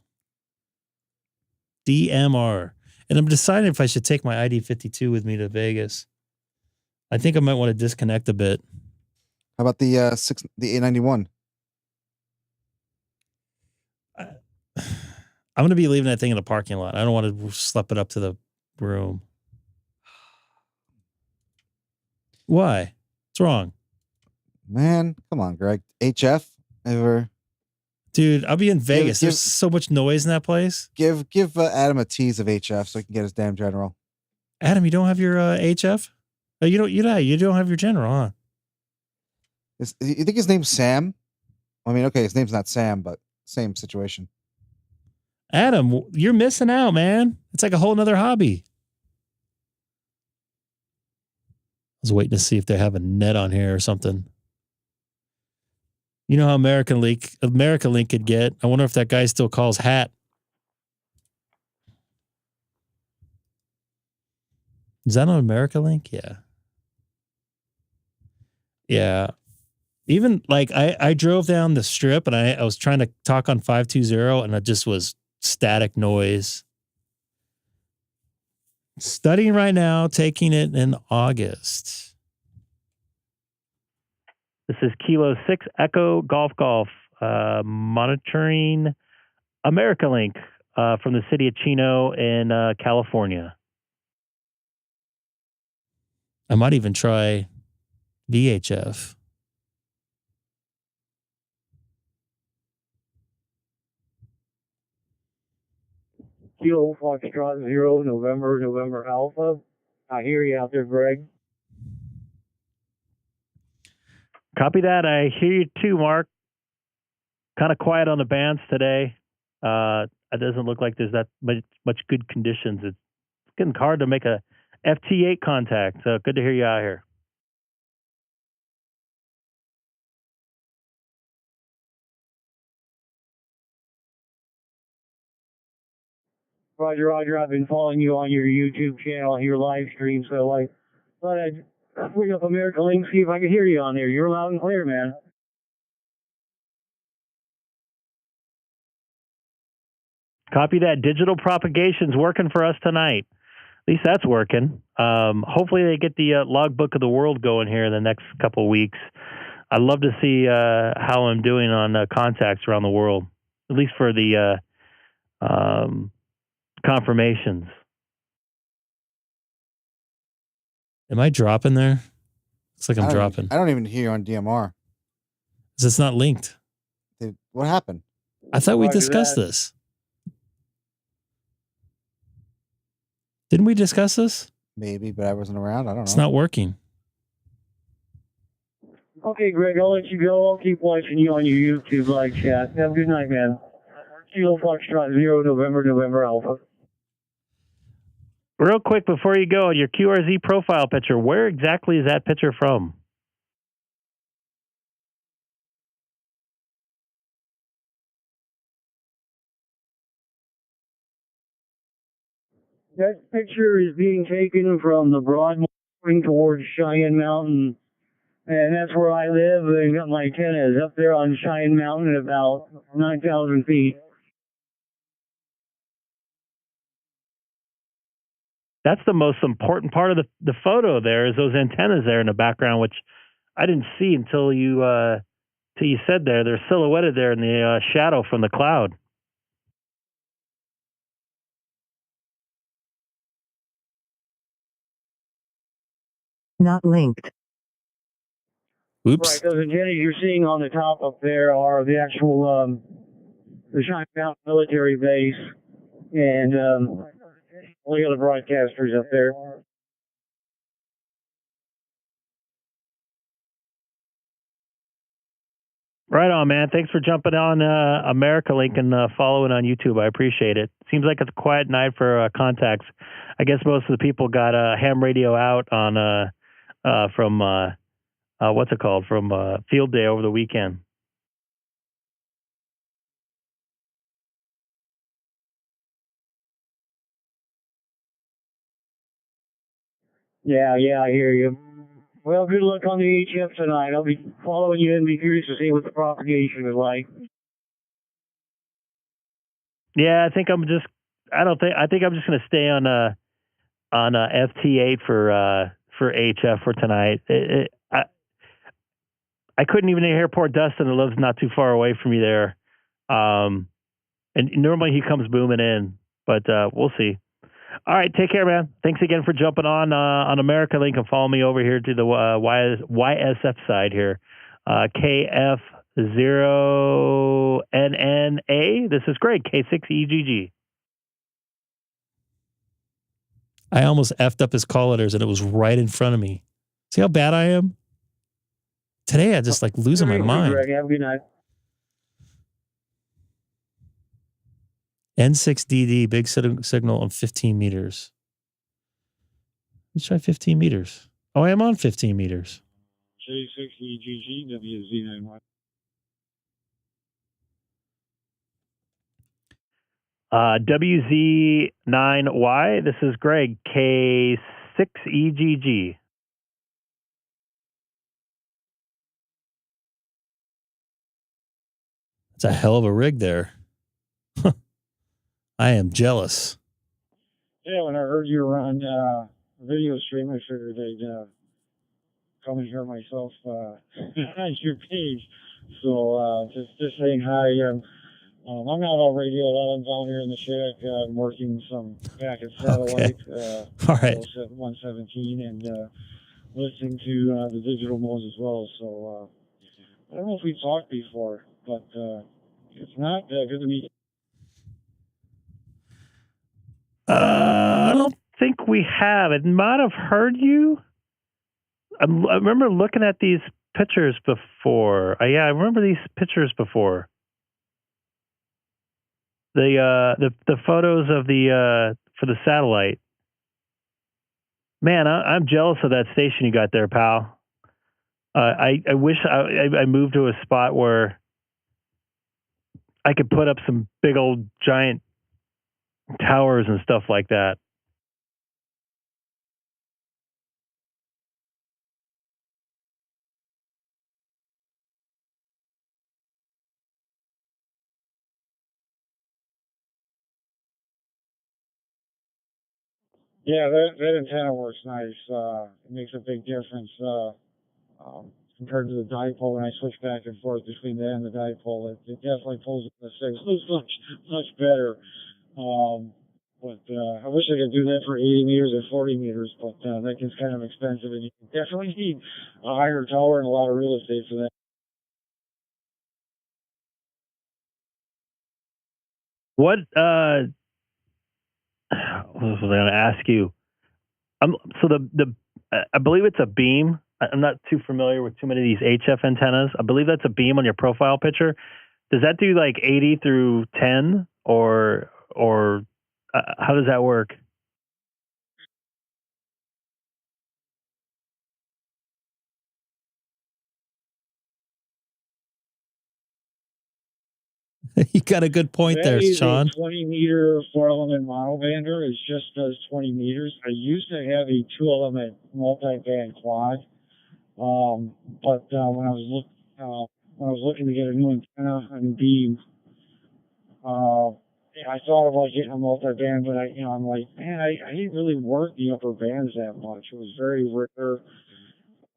DMR. And I'm deciding if I should take my ID52 with me to Vegas. I think I might want to disconnect a bit. How about the 891? I'm going to be leaving that thing in the parking lot. I don't want to schlep it up to the room. Why? What's wrong? Man, come on, Greg. HF ever? Dude, I'll be in Vegas. There's so much noise in that place. Give Adam a tease of HF so he can get his damn general. Adam, you don't have your HF? Oh, you don't have your general, huh? You think his name's Sam? I mean, okay, his name's not Sam, but same situation. Adam, you're missing out, man. It's like a whole nother hobby. I was waiting to see if they have a net on here or something. You know how America Link could get. I wonder if that guy still calls hat. Is that on America Link? Yeah. Yeah. Even like I drove down the strip and I was trying to talk on 520 and it just was static noise. Studying right now, taking it in August. This is Kilo 6 Echo Golf, monitoring America Link from the city of Chino in California. I might even try VHF. Kilo Foxtrot 0, November Alpha. I hear you out there, Greg. Copy that. I hear you too, Mark. Kind of quiet on the bands today. It doesn't look like there's that much good conditions. It's getting hard to make a FT8 contact. So good to hear you out here. Roger, I've been following you on your YouTube channel, your live stream, so I thought I'd bring up America Link, see if I could hear you on there. You're loud and clear, man. Copy that. Digital propagation's working for us tonight. At least that's working. Hopefully they get the logbook of the world going here in the next couple of weeks. I'd love to see how I'm doing on contacts around the world. at least for the confirmations. Am I dropping there? Looks like I'm dropping. I don't even hear you on DMR. It's not linked. Dude, what happened? I thought we discussed this. Didn't we discuss this? Maybe, but I wasn't around. I don't know. It's not working. Okay, Greg, I'll let you go. I'll keep watching you on your YouTube live chat. Have a good night, man. Kilo Foxtrot 0 November Alpha. Real quick before you go, your QRZ profile picture, where exactly is that picture from? That picture is being taken from the broad morning towards Cheyenne Mountain, and that's where I live. And got my antennas up there on Cheyenne Mountain at about 9,000 feet. That's the most important part of the photo there is those antennas there in the background, which I didn't see until you said there. They're silhouetted there in the shadow from the cloud. Not linked. Oops. Right, those antennas you're seeing on the top up there are the actual the Cheyenne Mountain military base, and all the other broadcasters up there. Right on, man. Thanks for jumping on America Link and following on YouTube. I appreciate it. Seems like it's a quiet night for contacts. I guess most of the people got ham radio out on from what's it called, from field day over the weekend. Yeah, I hear you. Well, good luck on the HF tonight. I'll be following you and be curious to see what the propagation is like. Yeah, I think I'm just going to stay on FT8 for HF for tonight. I couldn't even hear poor Dustin, who lives not too far away from me there. And normally he comes booming in, but we'll see. All right, take care, man. Thanks again for jumping on America Link and follow me over here to the YSF side here. KF0NNA. This is Greg, K6EGG. I almost effed up his call letters and it was right in front of me. See how bad I am? Today I just like losing my mind. Greg, have a good night. N6DD, big signal on 15 meters. Let's try 15 meters. Oh, I am on 15 meters. K6EGG, WZ91. WZ9Y, this is Greg, K6EGG. It's a hell of a rig there. I am jealous. Yeah, when I heard you were on video stream, I figured I'd come and hear myself on your page. So just saying hi. I'm not on radio a lot. I'm down here in the shack. I'm working some back at satellite. All right. 117 and listening to the digital modes as well. So I don't know if we talked before, but if not, good to meet you. I don't think we have. I might have heard you. I remember looking at these pictures before. Yeah, I remember these pictures before. The photos of the for the satellite. Man, I'm jealous of that station you got there, pal. I wish I moved to a spot where I could put up some big old giant towers and stuff like that. Yeah, that antenna works nice. It makes a big difference. compared to the dipole. When I switch back and forth between that and the dipole, it definitely pulls the signals much better. But I wish I could do that for 80 meters or 40 meters, but that gets kind of expensive, and you definitely need a higher tower and a lot of real estate for that. What was I going to ask you? So I believe it's a beam. I'm not too familiar with too many of these HF antennas. I believe that's a beam on your profile picture. Does that do like 80 through 10, or how does that work? You got a good point there, Sean. A 20-meter 4-element monobander. It just does 20 meters. I used to have a 2-element multi-band quad, but when I was looking to get a new antenna, a new beam, I thought of like getting a multi-band, but I'm like, man, I didn't really work the upper bands that much. It was very rare.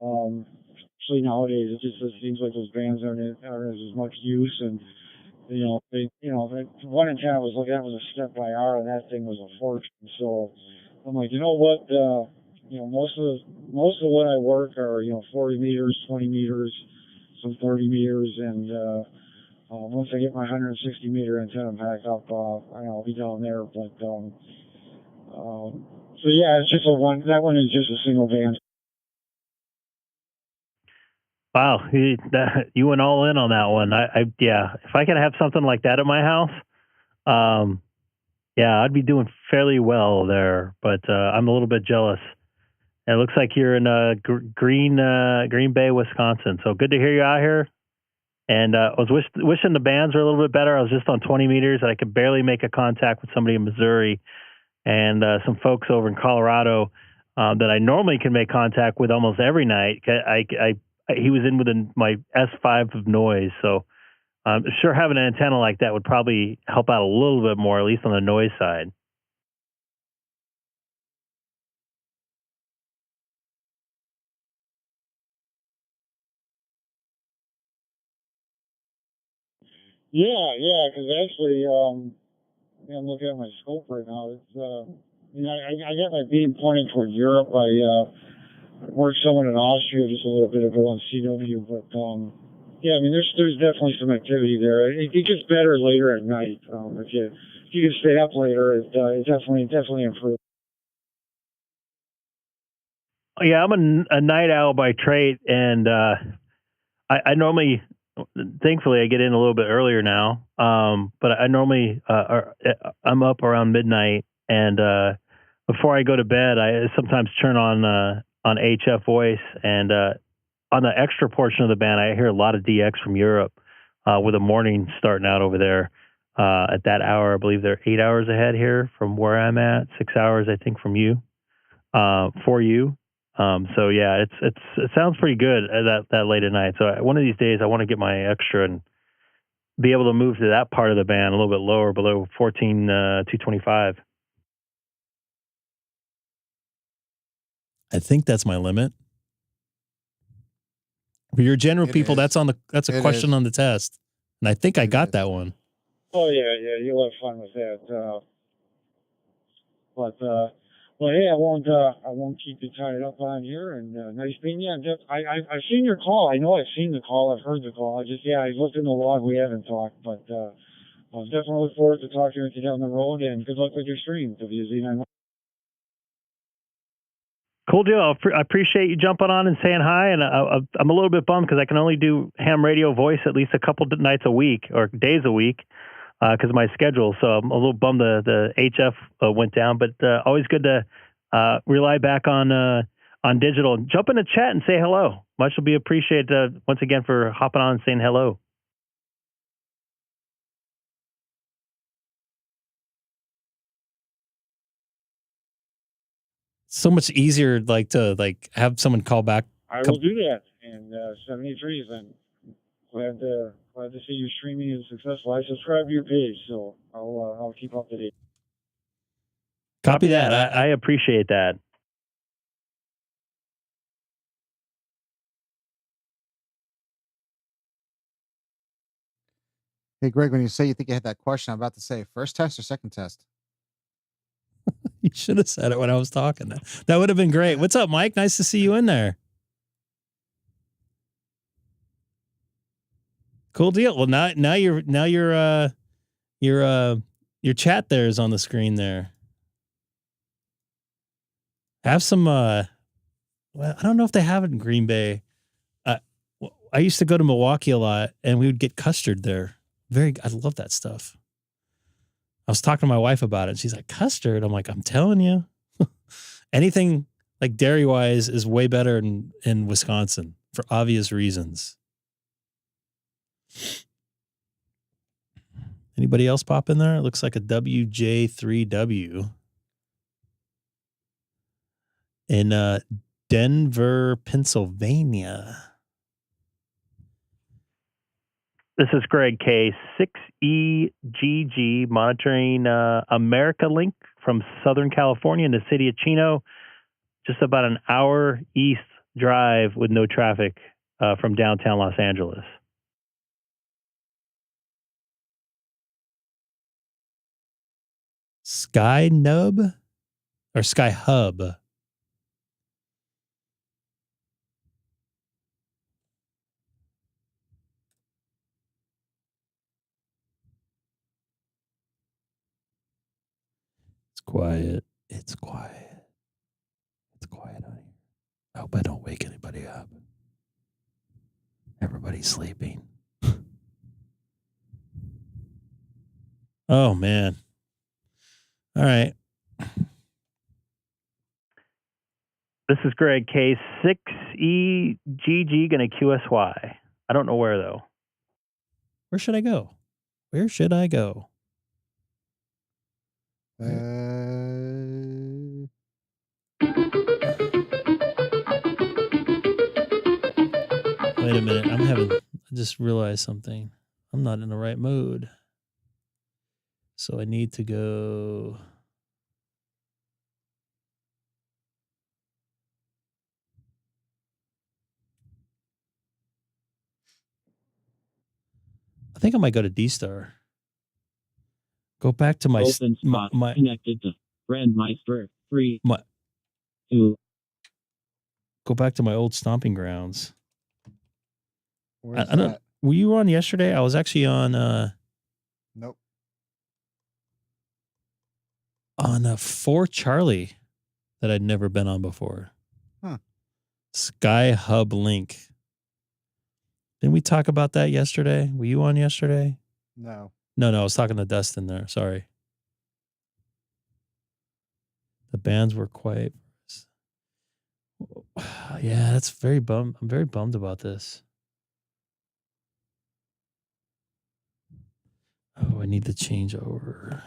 Especially nowadays, it just seems like those bands aren't as much use, and one antenna I was looking at was a step by R, and that thing was a fortune. So I'm like, you know what? Most of what I work are 40 meters, 20 meters, some 30 meters, and once I get my 160 meter antenna back up, I'll be down there. But so yeah, it's just that one is just a single band. Wow, you went all in on that one. Yeah, if I could have something like that at my house, yeah, I'd be doing fairly well there. But I'm a little bit jealous. It looks like you're in Green Bay, Wisconsin. So good to hear you out here. And I was wishing the bands were a little bit better. I was just on 20 meters, and I could barely make a contact with somebody in Missouri, and some folks over in Colorado that I normally can make contact with almost every night. He was in within my S5 of noise, so sure having an antenna like that would probably help out a little bit more, at least on the noise side. Yeah, because actually, I'm looking at my scope right now. It's I got my beam pointing toward Europe. I worked someone in Austria just a little bit ago on CW, but yeah, I mean, there's definitely some activity there. It gets better later at night. If you can stay up later, it definitely improves. Yeah, I'm a night owl by trade, and I normally, thankfully, I get in a little bit earlier now. But I normally I'm up around midnight, and before I go to bed, I sometimes turn on HF voice, and on the extra portion of the band, I hear a lot of DX from Europe with the morning starting out over there at that hour. I believe they're 8 hours ahead here from where I'm at, 6 hours, I think, from you, for you. So yeah, it sounds pretty good that late at night. So one of these days, I want to get my extra and be able to move to that part of the band a little bit lower, below 14,225. I think that's my limit. For your general people, that's a question on the test, and I think I got that one. Oh yeah, you'll have fun with that. Well, hey, I won't keep you tied up on here. And nice meeting you. I've seen your call. I know I've seen the call. I've heard the call. I looked in the log. We haven't talked, but I definitely look forward to talking with you down the road. And good luck with your stream, WZ9. Cool deal. I appreciate you jumping on and saying hi. And I'm a little bit bummed because I can only do ham radio voice at least a couple nights a week or days a week because of my schedule. So I'm a little bummed the HF went down. But always good to rely back on digital. Jump in the chat and say hello. Much will be appreciated once again for hopping on and saying hello. So much easier, to have someone call back. I will do that. And 73 then. Glad to see your streaming is successful. I subscribe to your page, so I'll keep up to date. Copy that. I appreciate that. Hey, Greg, when you say you think you had that question, I'm about to say first test or second test? You should have said it when I was talking. That would have been great. What's up, Mike? Nice to see you in there. Cool deal. Well, now your chat there is on the screen there. Have some well, I don't know if they have it in Green Bay. I used to go to Milwaukee a lot and we would get custard there. I love that stuff. I was talking to my wife about it. She's like, custard? I'm like, I'm telling you. Anything like dairy-wise is way better in Wisconsin for obvious reasons. Anybody else pop in there? It looks like a WJ3W. In Denver, Pennsylvania. This is Greg K6EGG monitoring America Link from Southern California in the city of Chino. Just about an hour east drive with no traffic from downtown Los Angeles. Sky Nub or Sky Hub? It's quiet. It's quiet. It's quiet out here. I hope I don't wake anybody up. Everybody's sleeping. Oh, man. All right. This is Greg K6EGG going to QSY. I don't know where, though. Where should I go? Where should I go? Wait a minute. I just realized something. I'm not in the right mood. So I need to go. I think I might go to DStar. Go back to my openspot connected to Brandmeister 3 my 2. Go back to my old stomping grounds. Where's I don't. that? Were you on yesterday? I was actually on. Nope. On 4 Charlie that I'd never been on before. Huh. Sky Hub Link. Didn't we talk about that yesterday? Were you on yesterday? No. No, I was talking to Dustin there. Sorry. The bands were quiet. Yeah, that's very bummed. I'm very bummed about this. Oh, I need to change over.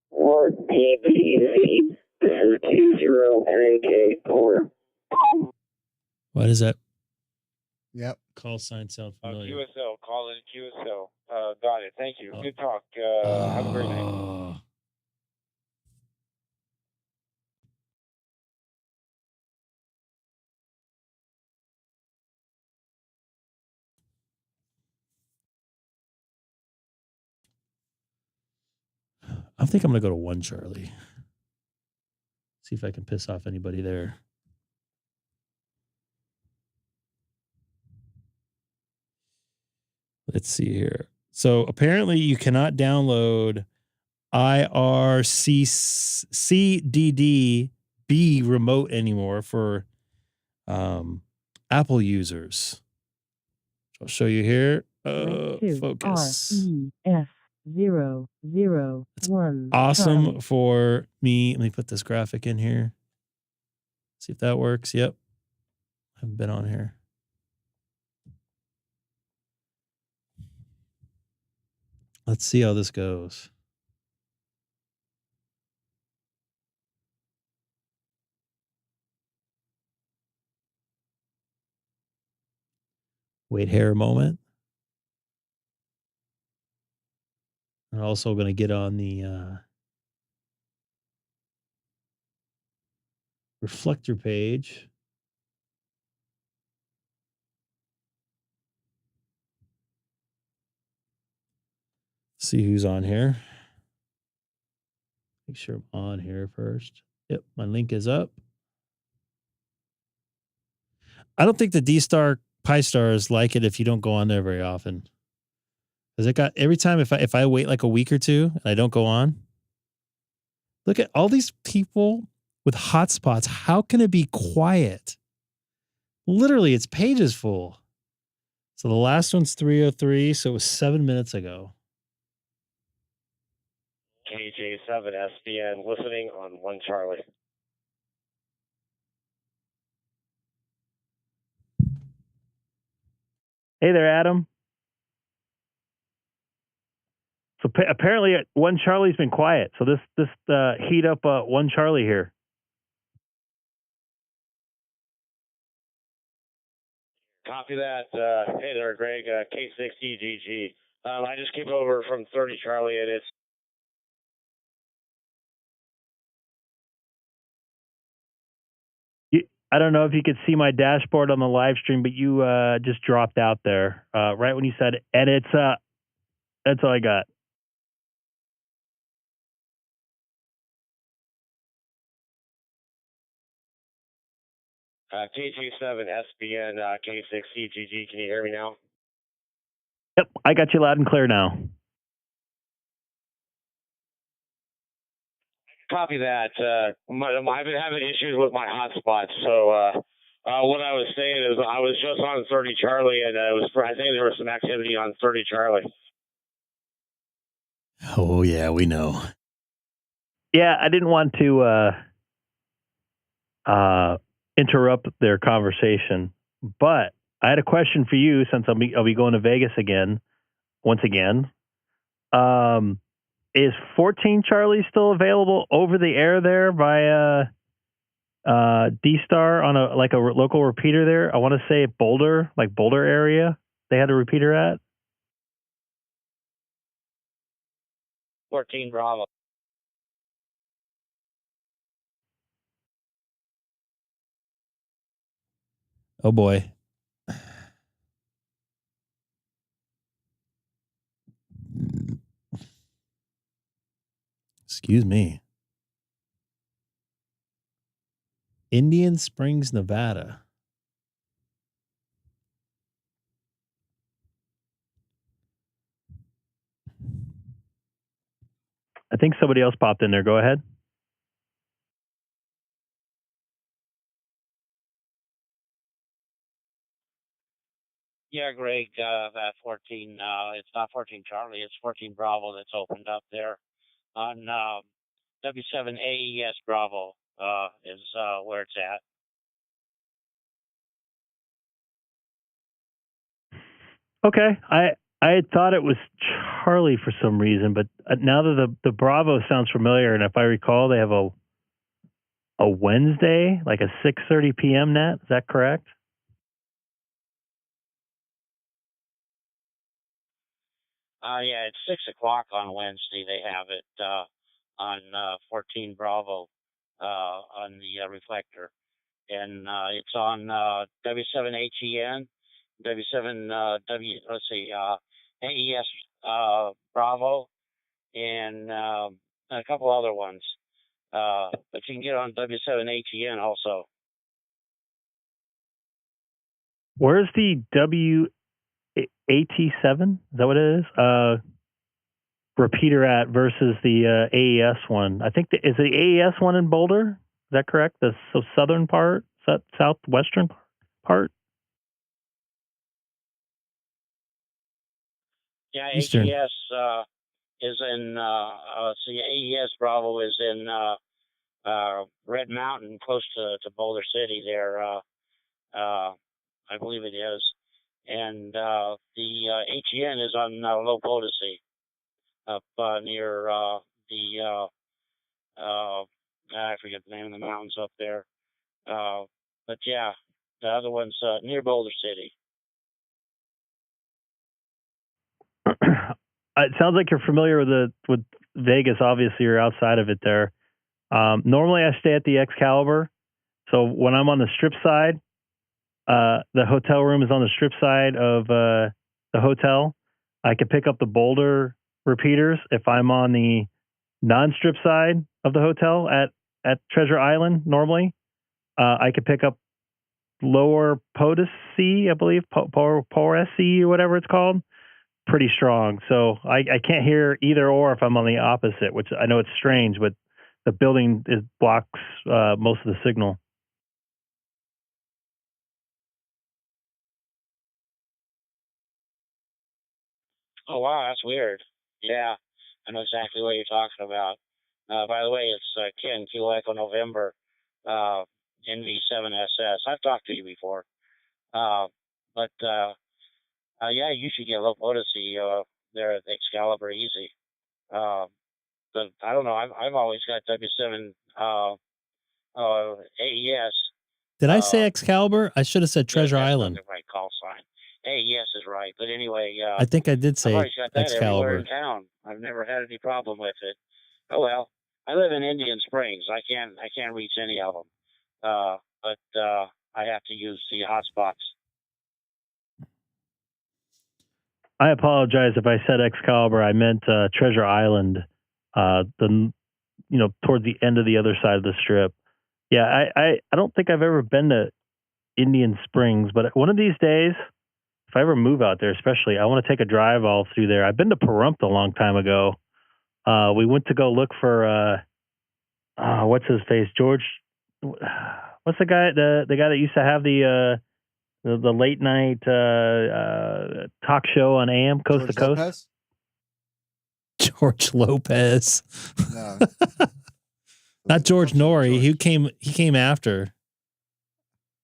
Or PBZ 1020 What is that? Yep. Call sign sound familiar. QSL, call in QSL. Got it. Thank you. Good talk. Have a great night. I think I'm going to go to 1 Charlie. See if I can piss off anybody there. Let's see here. So apparently you cannot download IRCCDD-B remote anymore for Apple users. I'll show you here. Focus. REF001. Awesome for me. Let me put this graphic in here. See if that works. Yep. I haven't been on here. Let's see how this goes. Wait here a moment. I'm also going to get on the reflector page. see who's on here. Make sure I'm on here first. Yep, my link is up. I don't think the DStar Pi stars like it if you don't go on there very often. Because it got every time if I wait like a week or two and I don't go on, look at all these people with hotspots. How can it be quiet? Literally, its page is full. So the last one's 3:03, so it was 7 minutes ago. KJ7SBN listening on 1 Charlie. Hey there, Adam. So apparently 1 Charlie's been quiet. So this heat up 1 Charlie here. Copy that. Hey there, Greg. K6EGG. I just came over from 30 Charlie, and it's I don't know if you could see my dashboard on the live stream, but you just dropped out there right when you said it. And it's that's all I got. KJ7SBN K6EGG. Can you hear me now? Yep, I got you loud and clear now. Copy that. I've been having issues with my hotspot, so what I was saying is I was just on 30 Charlie, and I think there was some activity on 30 Charlie. Oh yeah, we know. Yeah, I didn't want to interrupt their conversation, but I had a question for you since I'll be going to Vegas once again. Is 14 Charlie still available over the air there via DStar on a local repeater there? I want to say Boulder area. They had a repeater at 14 Bravo. Oh boy. Excuse me. Indian Springs, Nevada. I think somebody else popped in there. Go ahead. Yeah, Greg, that 14, it's not 14 Charlie, it's 14 Bravo that's opened up there on W7AES Bravo is where it's at. Okay. I had thought it was Charlie for some reason, but now that the Bravo sounds familiar, and if I recall, they have a Wednesday, like a 6:30 p.m. net. Is that correct? Yeah, it's 6 o'clock on Wednesday. They have it on 14 Bravo on the reflector. And it's on W7HEN, AES Bravo, and a couple other ones. But you can get on W7HEN also. Where's the WAT7? Is that what it is? Repeater at versus the AES one. I think is the AES one in Boulder? Is that correct? The southern part, southwestern part. Yeah, Eastern. AES is in. AES Bravo is in Red Mountain, close to Boulder City. There, I believe it is, and the HEN is on Low Potosi, up near I forget the name of the mountains up there. But yeah, the other one's near Boulder City. It sounds like you're familiar with Vegas. Obviously, you're outside of it there. Normally, I stay at the Excalibur. So when I'm on the strip side, the hotel room is on the strip side of the hotel. I could pick up the Boulder repeaters if I'm on the non-strip side of the hotel at Treasure Island. Normally, I could pick up lower POTUS C, I believe, POTUS C or whatever it's called, pretty strong. So I can't hear either or if I'm on the opposite, which I know it's strange, but the building blocks most of the signal. Oh, wow, that's weird. Yeah, I know exactly what you're talking about. By the way, it's Ken, Kilo Echo November, NV7SS. I've talked to you before. But yeah, you should get low potency there at Excalibur easy. But I don't know. I've always got W7 AES. Did I say Excalibur? I should have said Treasure Island. The right call sign. AES is right. But anyway, I think I did say I've always got that everywhere Excalibur. in town. I've never had any problem with it. Oh well, I live in Indian Springs. I can't reach any of them. But I have to use the hotspots. I apologize if I said Excalibur. I meant Treasure Island, towards the end of the other side of the strip. Yeah, I don't think I've ever been to Indian Springs, but one of these days, if I ever move out there, especially, I want to take a drive all through there. I've been to Pahrump a long time ago. We went to go look for what's his face, George. What's the guy that used to have the late night talk show on AM Coast to Coast? Lopez? George Lopez. No. Not George Norrie. He came after.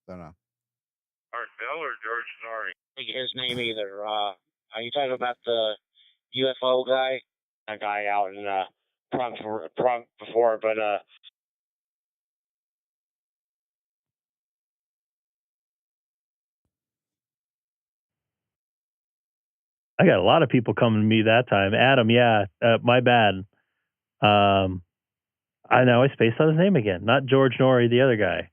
Don't know. Art Bell or George Norrie? His name either. Are you talking about the UFO guy? That guy out in Pahrump before, but I got a lot of people coming to me that time. Adam, yeah, my bad. I know I spaced on his name again. Not George Norrie, the other guy.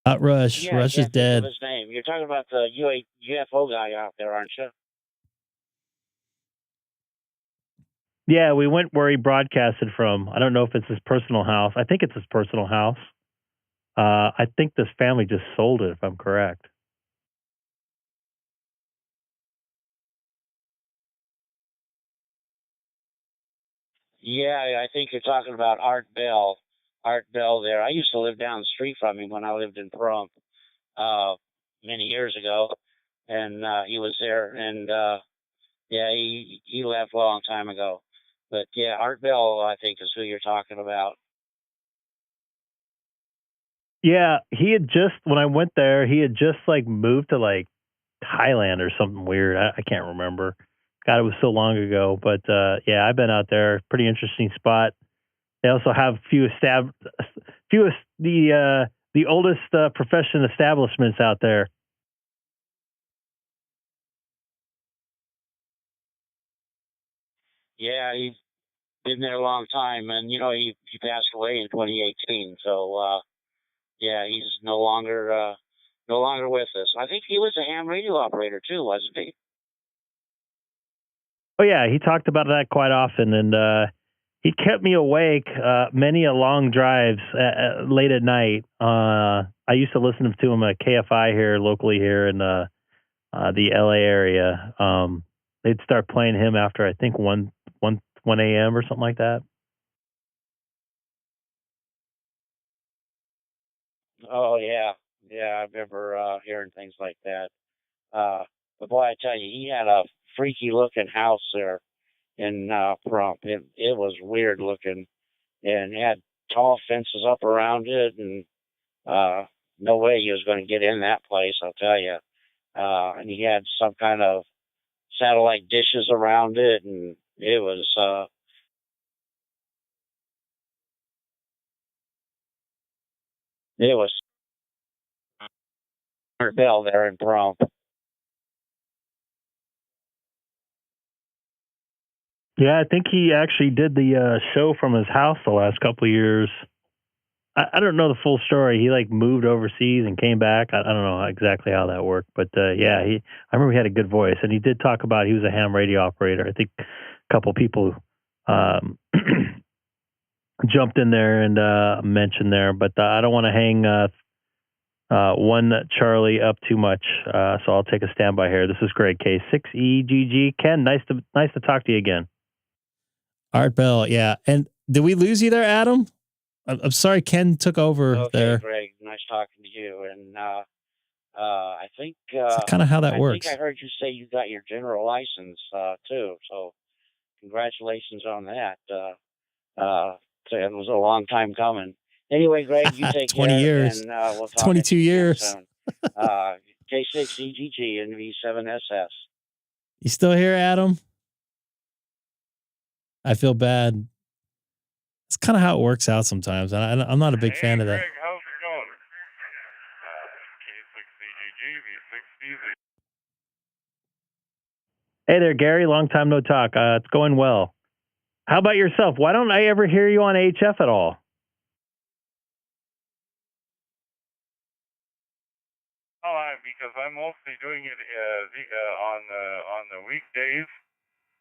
Not Rush. yeah, Rush is dead. His name. You're talking about the UFO guy out there, aren't you? Yeah, we went where he broadcasted from. I don't know if it's his personal house. I think it's his personal house. I think this family just sold it, if I'm correct. Yeah, I think you're talking about Art Bell. Art Bell there. I used to live down the street from him when I lived in Pahrump many years ago. And he was there. And yeah, he left a long time ago. But yeah, Art Bell, I think, is who you're talking about. Yeah, he had just, when I went there, he had just like moved to like Thailand or something weird. I can't remember. God, it was so long ago. But yeah, I've been out there. Pretty interesting spot. They also have the oldest profession establishments out there. Yeah, he's been there a long time, and you know he passed away in 2018. So yeah, he's no longer with us. I think he was a ham radio operator too, wasn't he? Oh yeah, he talked about that quite often, and he kept me awake many a long drives late at night. I used to listen to him at KFI here locally here in the LA area. They'd start playing him after I think 1 a.m. or something like that. Oh yeah, I remember hearing things like that. But boy, I tell you, he had a freaky looking house there in Pahrump. It was weird looking, and it had tall fences up around it, and no way he was going to get in that place, I'll tell you. And he had some kind of satellite dishes around it, and it was Bell there in Pahrump. Yeah, I think he actually did the show from his house the last couple of years. I don't know the full story. He like moved overseas and came back. I don't know exactly how that worked, but yeah, I remember he had a good voice, and he did talk about he was a ham radio operator. I think a couple people jumped in there and mentioned there, but I don't want to hang one Charlie up too much, so I'll take a standby here. This is Greg, K6EGG. Ken, nice to talk to you again. Art Bell, yeah. And did we lose you there, Adam? I'm sorry, Ken took over there. Greg, nice talking to you. And I think that's kind of how that works. I think I heard you say you got your general license too. So congratulations on that. It was a long time coming. Anyway, Greg, you take 20 care. years. And we'll talk 22 years. soon. K6EGG and V7SS. You still here, Adam? I feel bad. It's kind of how it works out sometimes, and I'm not a big fan of that. Greg, how's it going? K6EGG, V6DZ. Hey there, Gary. Long time no talk. It's going well. How about yourself? Why don't I ever hear you on HF at all? Because I'm mostly doing it on the weekdays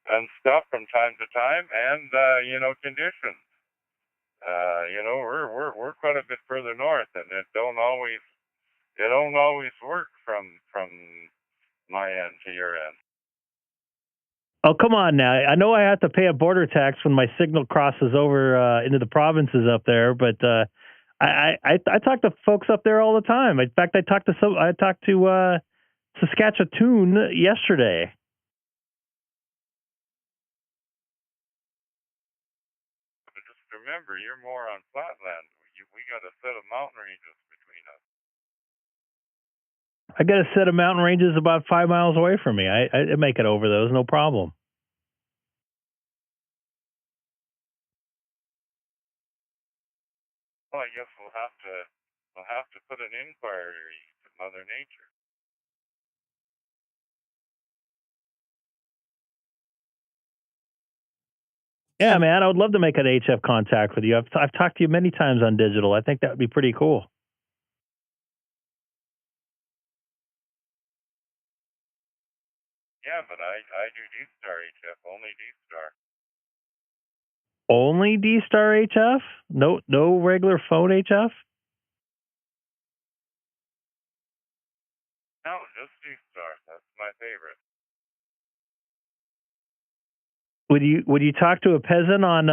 and stuff from time to time, and conditions. We're quite a bit further north, and it don't always work from my end to your end. Oh, come on now. I know I have to pay a border tax when my signal crosses over into the provinces up there, but I talk to folks up there all the time. In fact, I talked to Saskatchewan yesterday. But just remember, you're more on flatland. We got a set of mountain ranges between us. I got a set of mountain ranges about 5 miles away from me. I make it over those, no problem. Well, I guess we'll have to put an inquiry to Mother Nature. Yeah, man, I would love to make an HF contact with you. I've talked to you many times on digital. I think that would be pretty cool. Yeah, but I do DStar HF, only DStar. Only DStar HF? No regular phone HF? No, just DStar. That's my favorite. Would you talk to a peasant on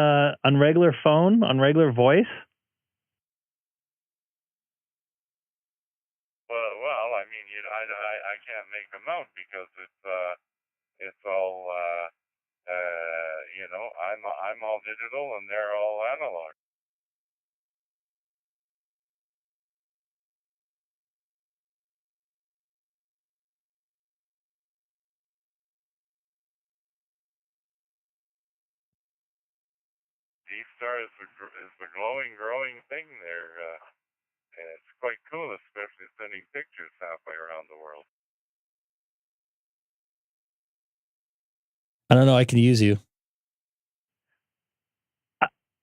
regular phone, on regular voice? Well, I mean, I can't make them out because it's all I'm all digital and they're all analog. DStar is the growing thing there. And it's quite cool, especially sending pictures halfway around the world. I don't know. I can use you.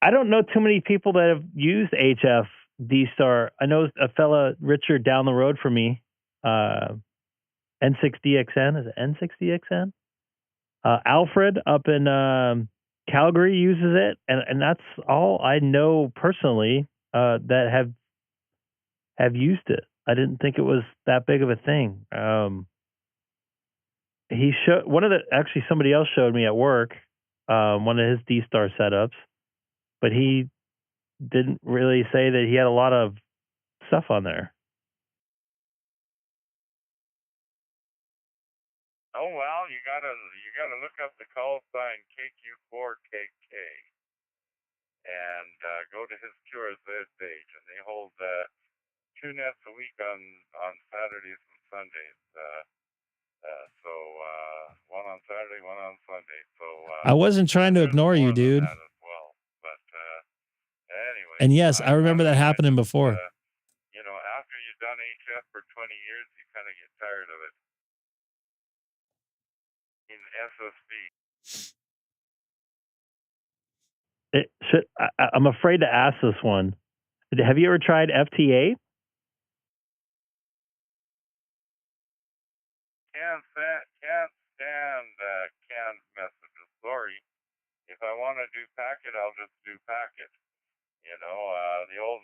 I don't know too many people that have used HF DStar. I know a fella, Richard, down the road from me, N6DXN. Is it N6DXN? Alfred up in Calgary uses it, and that's all I know personally that have used it. I didn't think it was that big of a thing. He showed somebody else showed me at work one of his DStar setups, but he didn't really say that he had a lot of stuff on there. Oh well, you gotta look up the call sign KQ4KK and go to his QRZ page, and they hold 2 nets a week on Saturdays and Sundays. So one on Saturday, one on Sunday. So I wasn't trying to ignore you, dude. As well. But anyway. And yes, I remember that happening before. After you've done HF for 20 years, you kind of get tired of it. In SSB. I'm afraid to ask this one. Have you ever tried FT8? Can't stand canned messages. Sorry. If I want to do packet, I'll just do packet. You know, the old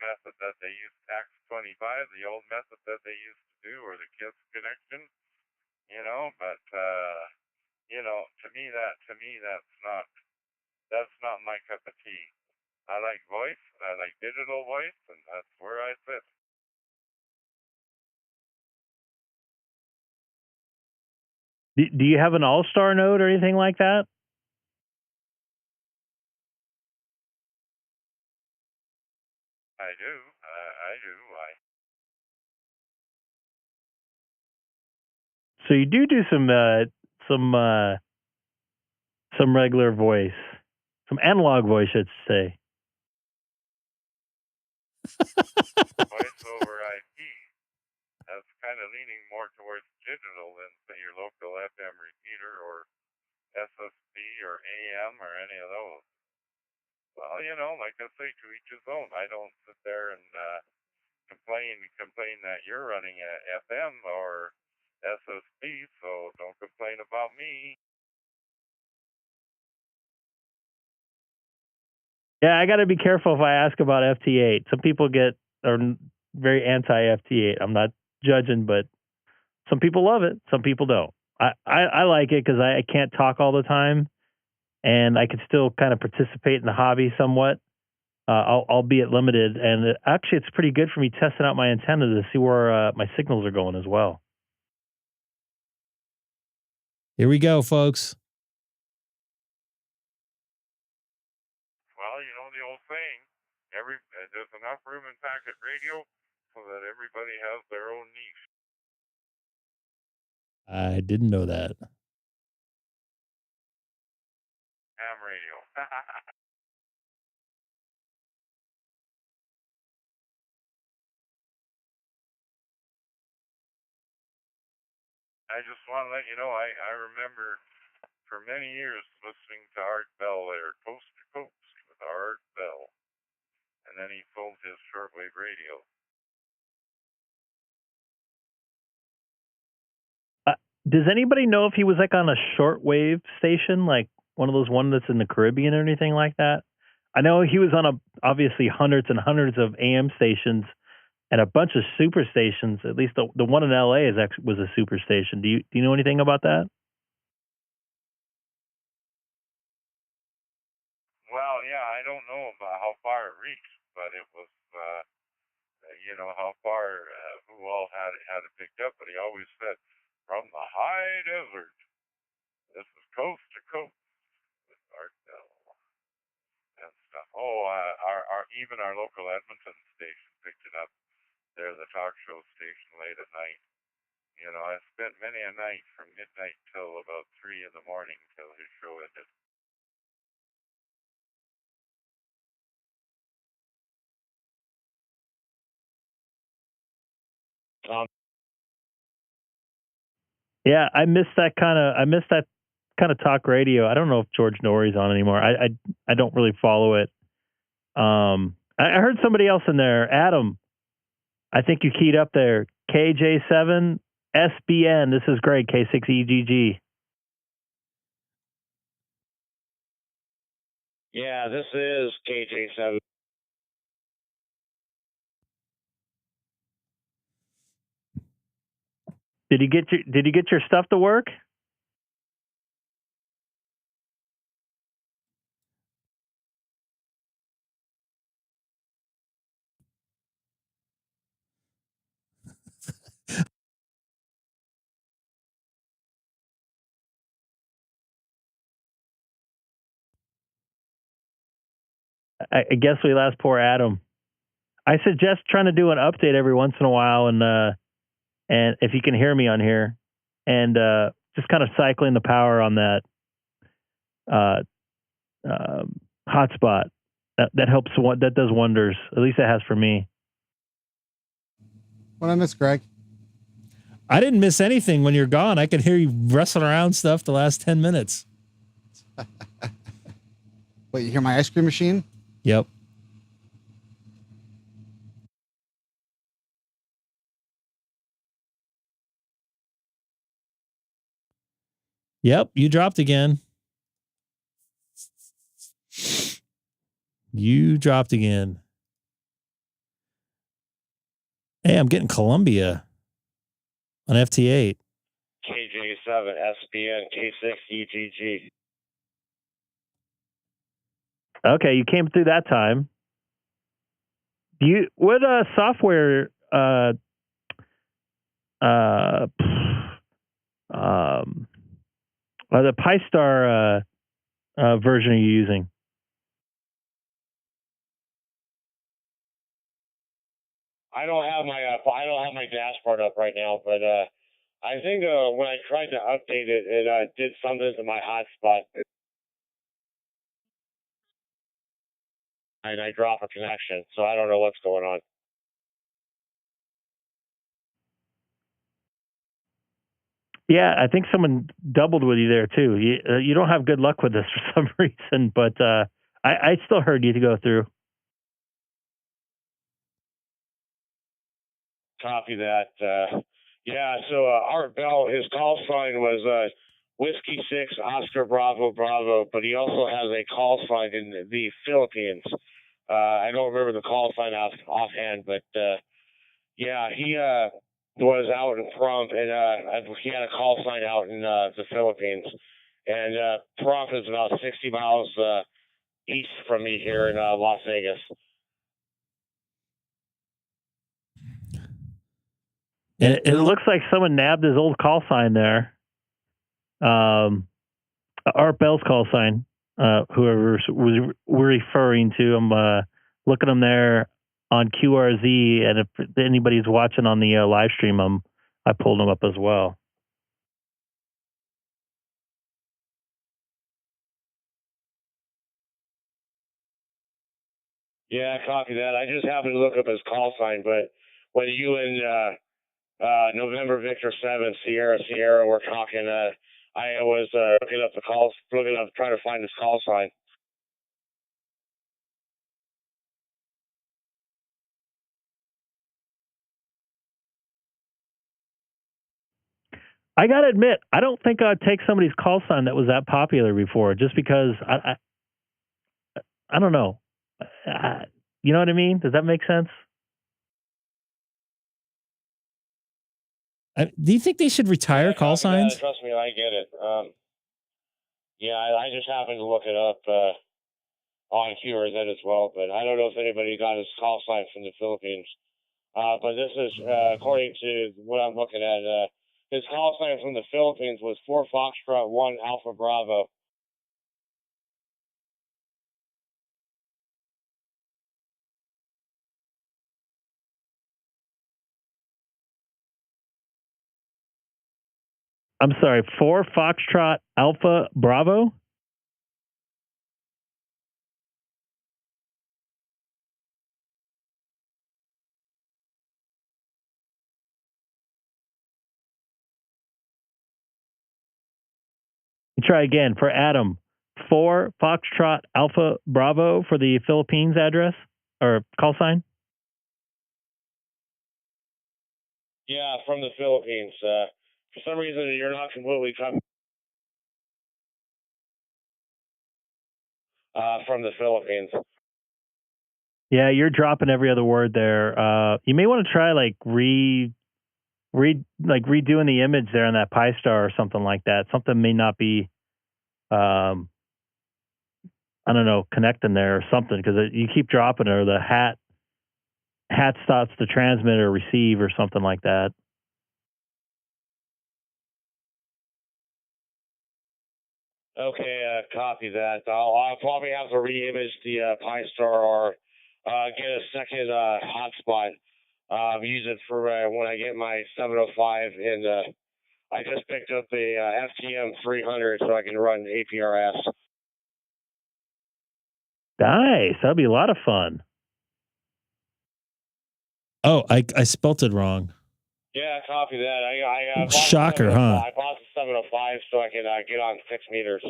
method that they used, X25, the old method that they used to do, or the KISS connection. You know, but you know, to me that's not my cup of tea. I like voice, I like digital voice, and that's where I sit. Do you have an Allstar node or anything like that? I do. So you do some regular voice, some analog voice, I should say. Voice over IP. That's kind of leaning more towards digital than, say, your local FM repeater or SSB or AM or any of those. Well, you know, like I say, to each his own. I don't sit there and complain that you're running a FM or SSB, so don't complain about me. Yeah, I got to be careful if I ask about FT8. Some people are very anti-FT8. I'm not judging, but some people love it. Some people don't. I like it because I can't talk all the time, and I can still kind of participate in the hobby somewhat, albeit limited. And actually, it's pretty good for me testing out my antenna to see where my signals are going as well. Here we go, folks. Well, you know the old saying, there's enough room in packet radio so that everybody has their own niche. I didn't know that. Ham radio. I just want to let you know, I remember for many years listening to Art Bell there, coast to coast with Art Bell. And then he sold his shortwave radio. Does anybody know if he was like on a shortwave station, like one of those ones that's in the Caribbean or anything like that? I know he was on obviously hundreds and hundreds of AM stations and a bunch of super stations. At least the one in LA was a super station. Do you know anything about that? Well, yeah, I don't know about how far it reached, but it was, you know, how far, who all had it picked up. But he always said, from the high desert, this is coast to coast with Art Bell and stuff. Oh, even our local Edmonton station picked it up. They're the talk show station late at night. You know, I spent many a night from midnight till about 3 in the morning till his show ended. Yeah, I missed that kind of talk radio. I don't know if George Norrie's on anymore. I don't really follow it. I heard somebody else in there, Adam. I think you keyed up there. KJ7 SBN. This is Greg, K6EGG. Yeah, this is KJ7. Did you get your stuff to work? I guess we lost poor Adam. I suggest trying to do an update every once in a while, and if you can hear me on here, and just kind of cycling the power on that hotspot. That helps. That does wonders. At least it has for me. What I miss, Greg? I didn't miss anything when you're gone. I could hear you wrestling around stuff the last 10 minutes. Wait, you hear my ice cream machine? Yep. Yep, you dropped again. You dropped again. Hey, I'm getting Columbia on FT8. KJ7 SBN K6EGG. Okay, you came through that time. What software the DStar version are you using? I don't have my dashboard up right now, but I think when I tried to update it, it did something to my hotspot, and I dropped a connection. So I don't know what's going on. Yeah, I think someone doubled with you there too. You don't have good luck with this for some reason, but I still heard you to go through. Copy that. Yeah, so Art Bell, his call sign was Whiskey 6 Oscar Bravo Bravo, but he also has a call sign in the Philippines. I don't remember the call sign offhand, but yeah, he was out in Trump, and he had a call sign out in the Philippines. And Trump is about 60 miles east from me here in Las Vegas. And it looks like someone nabbed his old call sign there. Art Bell's call sign, whoever we're referring to. I'm looking them there on QRZ, and if anybody's watching on the live stream, I pulled them up as well. Yeah, copy that. I just happened to look up his call sign, but when you and November Victor 7 Sierra were talking, I was trying to find his call sign. I gotta admit, I don't think I'd take somebody's call sign that was that popular before, just because I don't know. You know what I mean? Does that make sense? Do you think they should retire call signs? Trust me, I get it. Yeah, I just happened to look it up on QRZ as well, but I don't know if anybody got his call sign from the Philippines. But this is, according to what I'm looking at, his call sign from the Philippines was 4 Foxtrot 1 Alpha Bravo. I'm sorry, 4 Foxtrot Alpha Bravo? Try again for Adam. 4 Foxtrot Alpha Bravo for the Philippines address or call sign? Yeah, from the Philippines. For some reason, you're not completely coming from the Philippines. Yeah, you're dropping every other word there. You may want to try redoing the image there on that DStar or something like that. Something may not be, I don't know, connecting there or something, because you keep dropping it, or the hat stops to transmit or receive or something like that. Okay, copy that. I'll probably have to re-image the DStar or get a second hotspot. Use it for when I get my 705, and I just picked up a FTM300 so I can run APRS. Nice. That'll be a lot of fun. Oh, I spelt it wrong. Yeah, copy that. I Shocker, huh? I bought the 705 so I can get on 6 meters.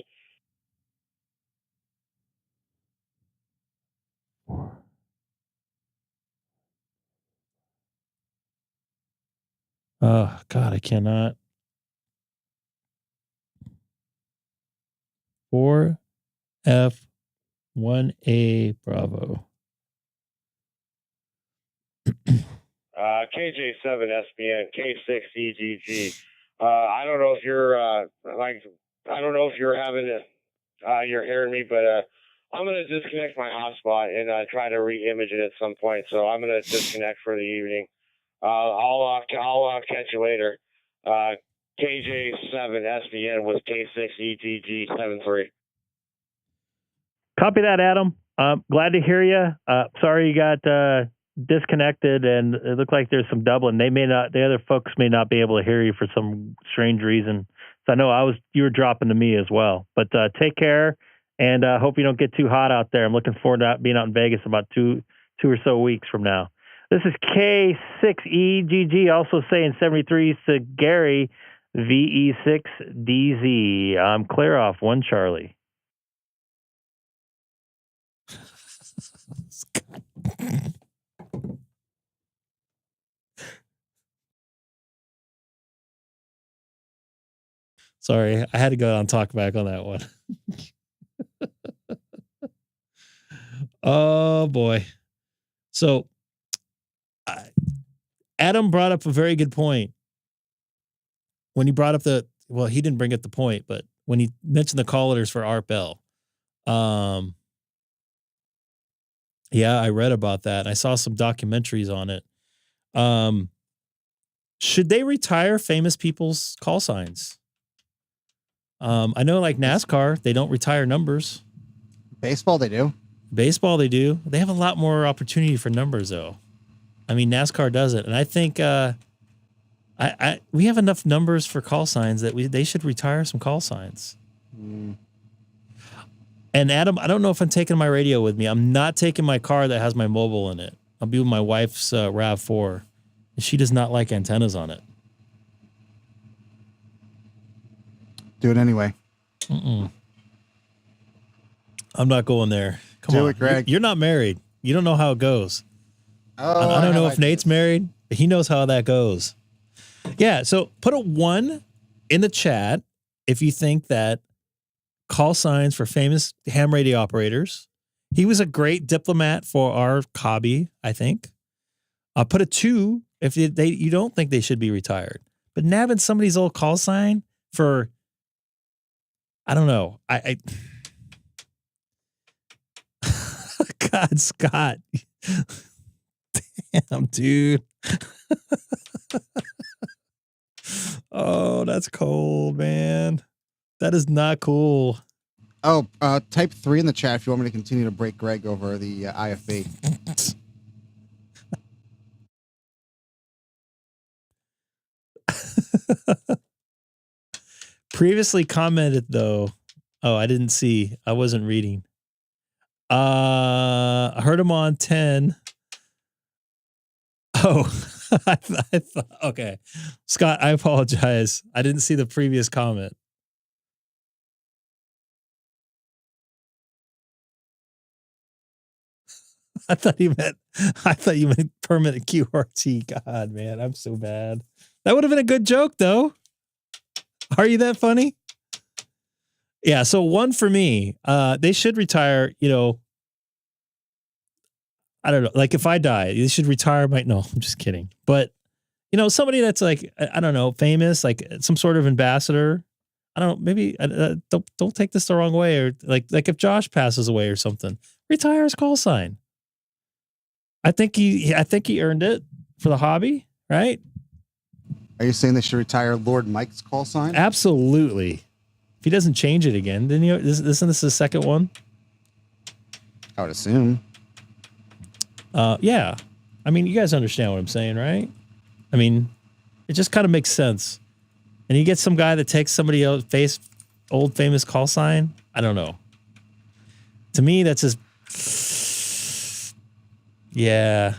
Oh God, I cannot. 4F1A Bravo. KJ7SBN, K6EGG. I don't know if you're I don't know if you're having it. You're hearing me, but I'm gonna disconnect my hotspot and try to re-image it at some point. So I'm gonna disconnect for the evening. I'll catch you later. KJ7SBN with K6EGG73. Copy that, Adam. Glad to hear you. Sorry you got disconnected, and it looked like there's some doubling. The other folks may not be able to hear you for some strange reason. So I know you were dropping to me as well. But take care, and hope you don't get too hot out there. I'm looking forward to being out in Vegas about two or so weeks from now. This is K6EGG, also saying 73 to Gary, VE6DZ. I'm clear off 1 Charlie. Sorry, I had to go on talk back on that one. Oh boy. So Adam brought up a very good point. When he brought up he didn't bring up the point, but when he mentioned the call letters for Art Bell. Yeah, I read about that. I saw some documentaries on it. Should they retire famous people's call signs? I know like NASCAR, they don't retire numbers. Baseball, they do. Baseball, they do. They have a lot more opportunity for numbers, though. I mean, NASCAR does it, and I think we have enough numbers for call signs that they should retire some call signs. Mm. And Adam, I don't know if I'm taking my radio with me. I'm not taking my car that has my mobile in it. I'll be with my wife's RAV4. And she does not like antennas on it. Do it anyway. I'm not going there. Come on. Do it, Greg. You're not married. You don't know how it goes. Oh, I don't know if Nate's married, but he knows how that goes. Yeah, so put a 1 in the chat if you think that call signs for famous ham radio operators. He was a great diplomat for our hobby, I think. I'll put a 2 if you don't think they should be retired. But nabbing somebody's old call sign for, I don't know. God, Scott. Damn, dude. Oh, that's cold, man. That is not cool. Oh, type 3 in the chat if you want me to continue to break Greg over the IFB. Previously commented, though. Oh, I didn't see. I wasn't reading. I heard him on 10. Oh, I thought, okay. Scott, I apologize. I didn't see the previous comment. I thought you meant permanent QRT. God, man, I'm so bad. That would have been a good joke, though. Are you that funny? Yeah, so 1 for me. They should retire, I don't know. Like if I die, they should retire no, I'm just kidding. But, somebody that's like, I don't know, famous, like some sort of ambassador. I don't know, maybe don't take this the wrong way, or like if Josh passes away or something, retire his call sign. I think he earned it for the hobby, right? Are you saying they should retire Lord Mike's call sign? Absolutely. If he doesn't change it again, then isn't this the second one? I would assume. Yeah. I mean, you guys understand what I'm saying, right? I mean, it just kind of makes sense. And you get some guy that takes somebody else's old famous call sign. I don't know. To me, that's just, yeah.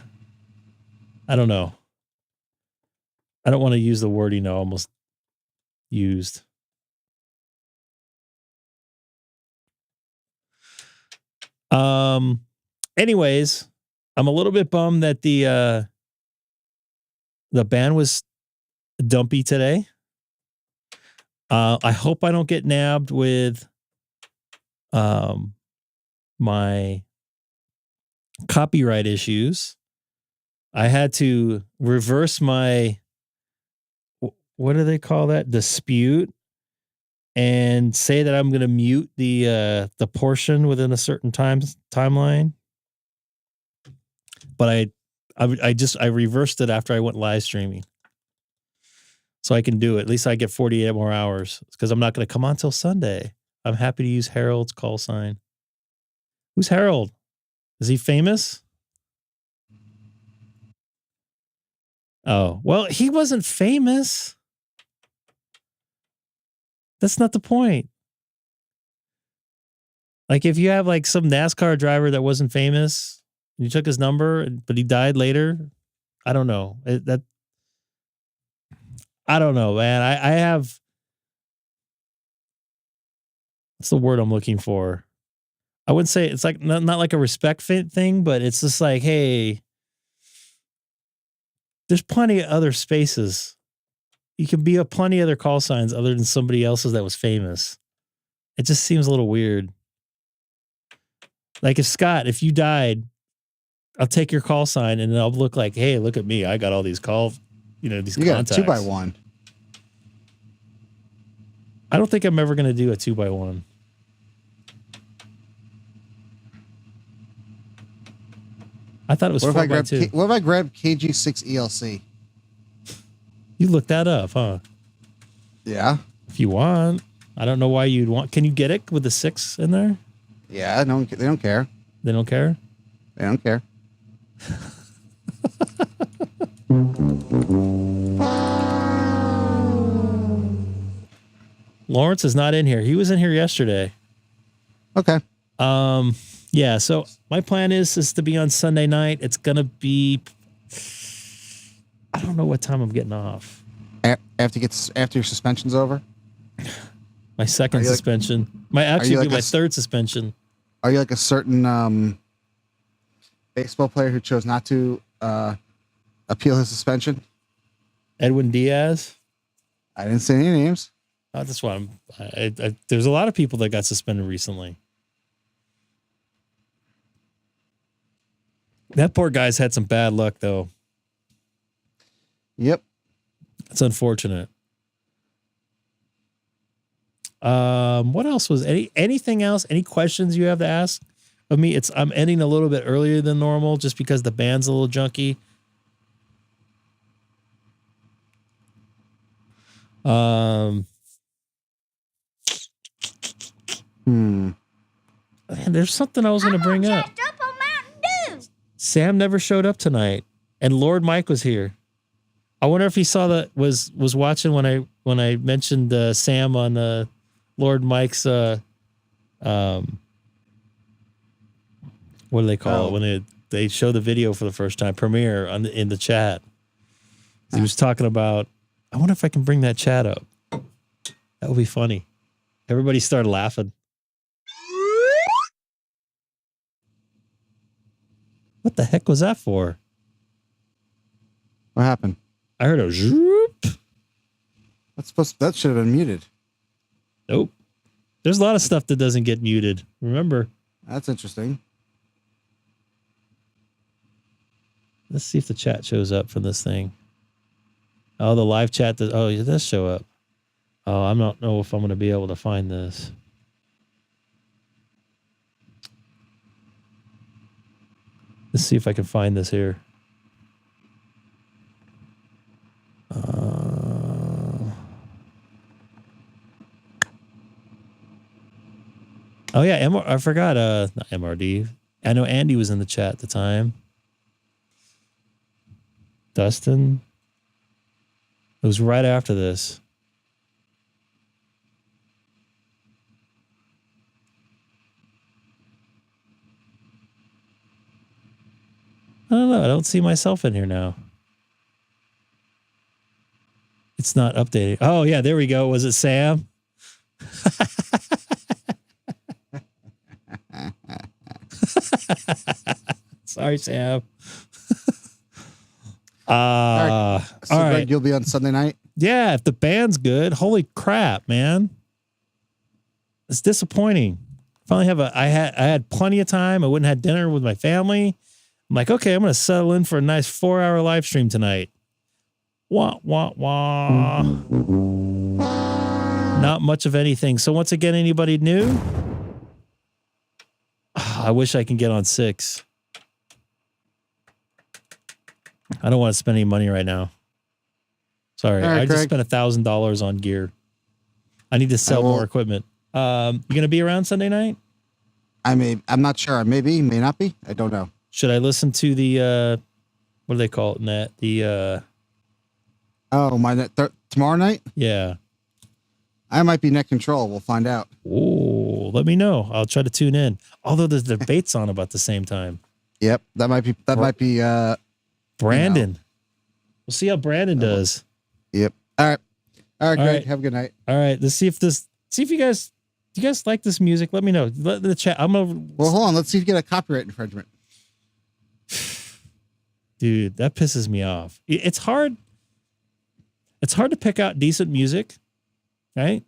I don't know. I don't want to use the word, almost used. Anyways, I'm a little bit bummed that the band was dumpy today. I hope I don't get nabbed with my copyright issues. I had to reverse my, what do they call that? Dispute, and say that I'm going to mute the portion within a certain timeline. But I reversed it after I went live streaming. So I can do it. At least I get 48 more hours because I'm not going to come on till Sunday. I'm happy to use Harold's call sign. Who's Harold? Is he famous? Oh, well, he wasn't famous. That's not the point. Like if you have like some NASCAR driver that wasn't famous, and you took his number, but he died later. I don't know. I don't know, man. I have, what's the word I'm looking for? I wouldn't say it's like not like a respect thing, but it's just like, hey, there's plenty of other spaces. You can be plenty of other call signs other than somebody else's that was famous. It just seems a little weird. Like if Scott, if you died, I'll take your call sign and I'll look like, hey, look at me. I got all these calls, these contacts. You got a 2x1. I don't think I'm ever going to do a 2x1. I thought it was 4x2. What if I grab KG6ELC? You looked that up, huh? Yeah. If you want. I don't know why you'd want. Can you get it with the 6 in there? Yeah, no, they don't care. They don't care? They don't care. Lawrence is not in here. He was in here yesterday. Okay. Yeah, so my plan is to be on Sunday night. It's going to be, I don't know what time I'm getting off. After your suspension's over? My second suspension. My third suspension. Are you like a certain baseball player who chose not to appeal his suspension? Edwin Diaz? I didn't say any names. That's why there's a lot of people that got suspended recently. That poor guy's had some bad luck, though. Yep. It's unfortunate. What else was anything else? Any questions you have to ask of me? I'm ending a little bit earlier than normal just because the band's a little junky. Man, there's something I was going to bring up. Sam never showed up tonight, and Lord Mike was here. I wonder if he saw was watching when I mentioned Sam on Lord Mike's what do they call it when they show the video for the first time, premiere in the chat. He was talking about. I wonder if I can bring that chat up. That would be funny. Everybody started laughing. What the heck was that for? What happened? I heard a zoop. That should have been muted. Nope. There's a lot of stuff that doesn't get muted. Remember? That's interesting. Let's see if the chat shows up for this thing. Oh, the live chat. It does show up. Oh, I don't know if I'm going to be able to find this. Let's see if I can find this here. Oh yeah, I forgot. Not MRD. I know Andy was in the chat at the time. Dustin. It was right after this. I don't know. I don't see myself in here now. It's not updating. Oh, yeah. There we go. Was it Sam? Sorry, Sam. All right. Greg, you'll be on Sunday night? Yeah, if the band's good. Holy crap, man. It's disappointing. Finally I had plenty of time. I wouldn't have had dinner with my family. I'm like, okay, I'm going to settle in for a nice 4-hour live stream tonight. Wah, wah, wah. Not much of anything. So once again, anybody new? I wish I can get on 6. I don't want to spend any money right now. Sorry. All right, I just Greg. spent $1,000 on gear. I need to sell more equipment. You going to be around Sunday night? I'm not sure. Maybe, may not be. I don't know. Should I listen to the, what do they call it in that? The, tomorrow night? Yeah. I might be net control. We'll find out. Oh, let me know. I'll try to tune in. Although the debate's on about the same time. Yep. That might be, Brandon. We'll see how Brandon does. Yep. All right, Greg. right. Have a good night. All right. Let's see if you guys, do you guys like this music? Let me know. Let the chat. Well, hold on. Let's see if you get a copyright infringement. Dude, that pisses me off. It's hard. It's hard to pick out decent music, right?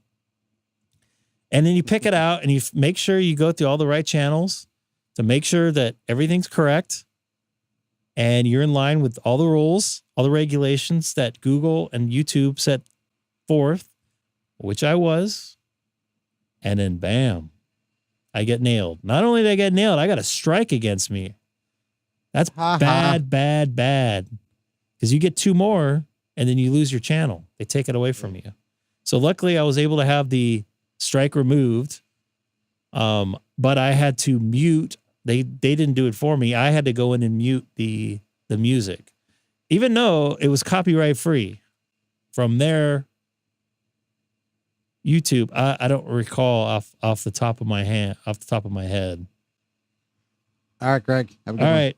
And then you pick it out and you make sure you go through all the right channels to make sure that everything's correct and you're in line with all the rules, all the regulations that Google and YouTube set forth, which I was. And then bam, I get nailed. Not only did I get nailed, I got a strike against me. That's bad. Because you get 2 more and then you lose your channel. They take it away from you. So luckily I was able to have the strike removed. But I had to mute. They didn't do it for me. I had to go in and mute the music, even though it was copyright free from their YouTube. I don't recall off the top of my head. All right, Greg. Have a good All one. right.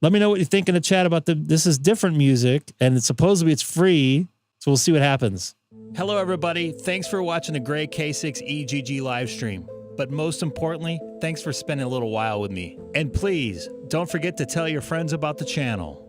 Let me know what you think in the chat about this is different music and supposedly it's free. So we'll see what happens. Hello, everybody. Thanks for watching the Greg K6EGG live stream. But most importantly, thanks for spending a little while with me. And please don't forget to tell your friends about the channel.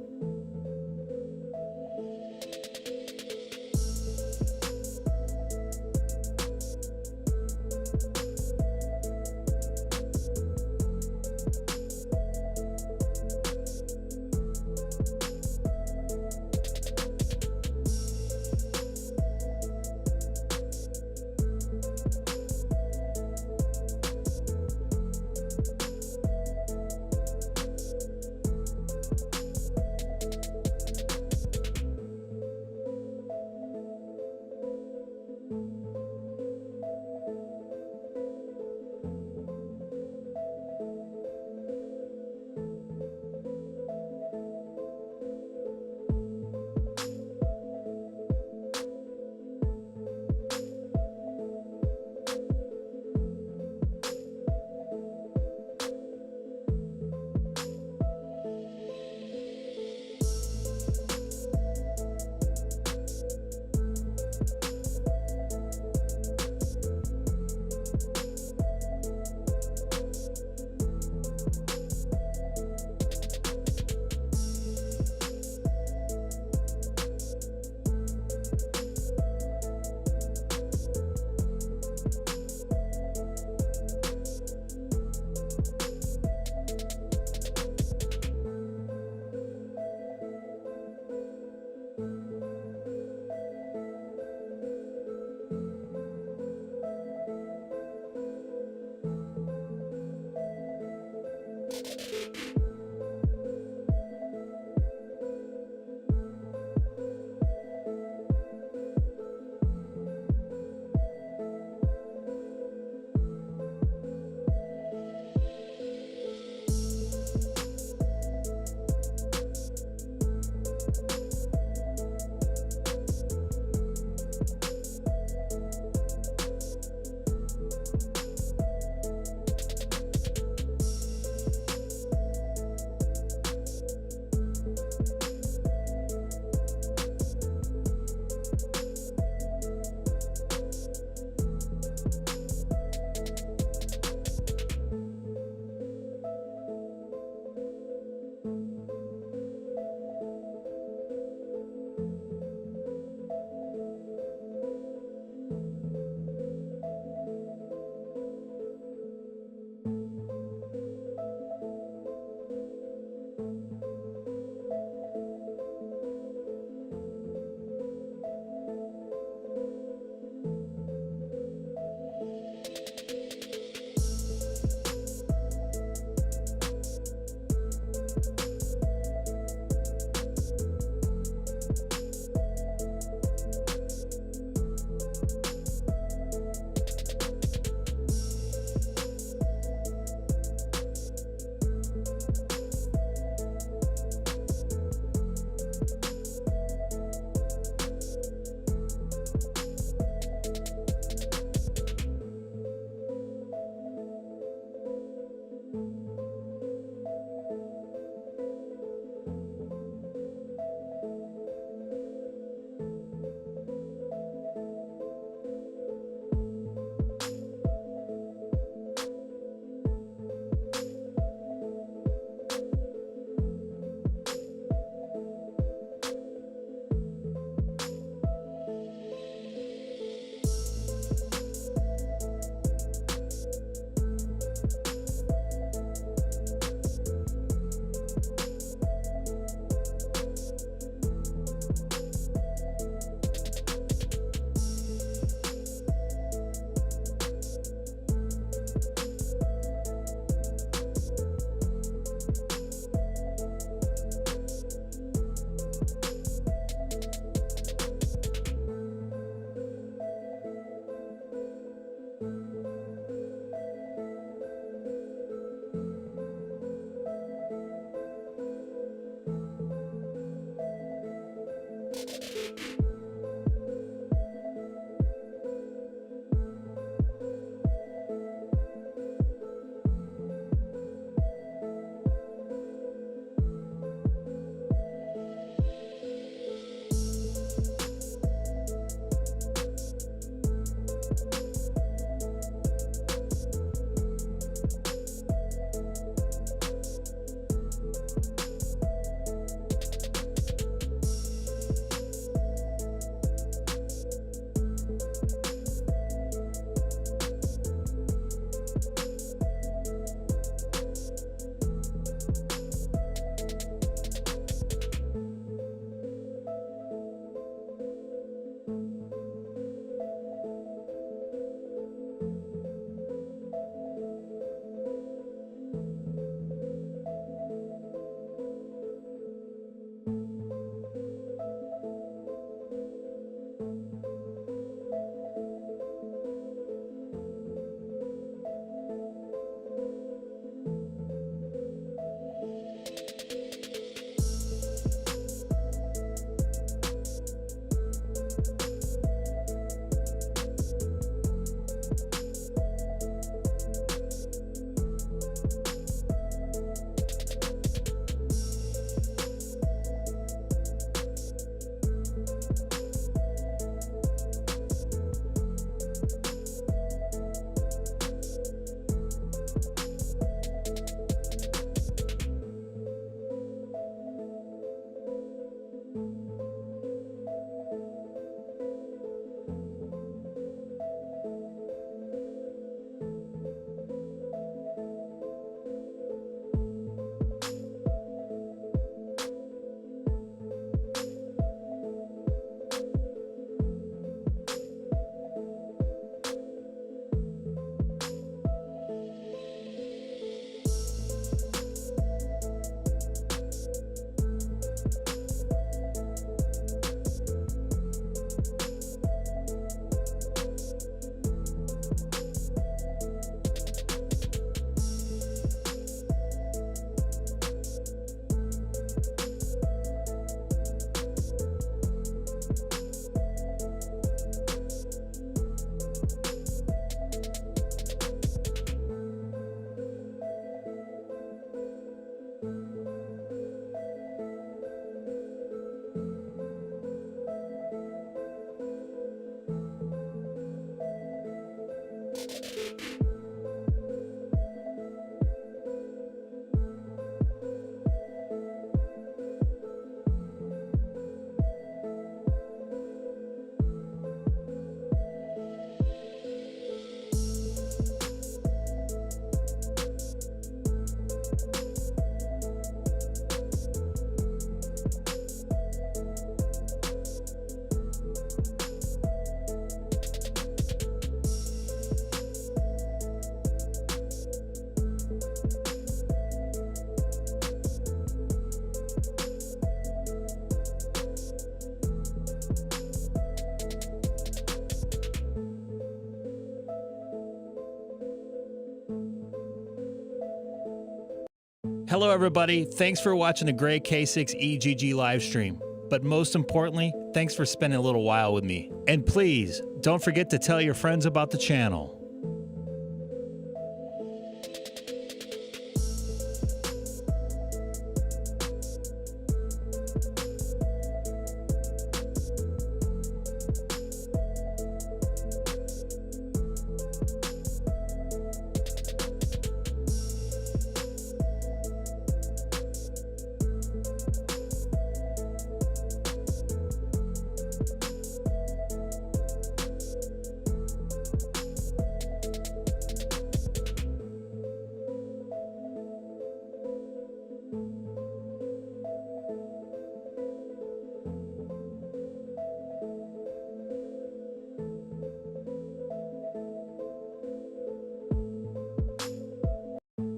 Hello, everybody. Thanks for watching the great K6EGG live stream. But most importantly, thanks for spending a little while with me. And please, don't forget to tell your friends about the channel.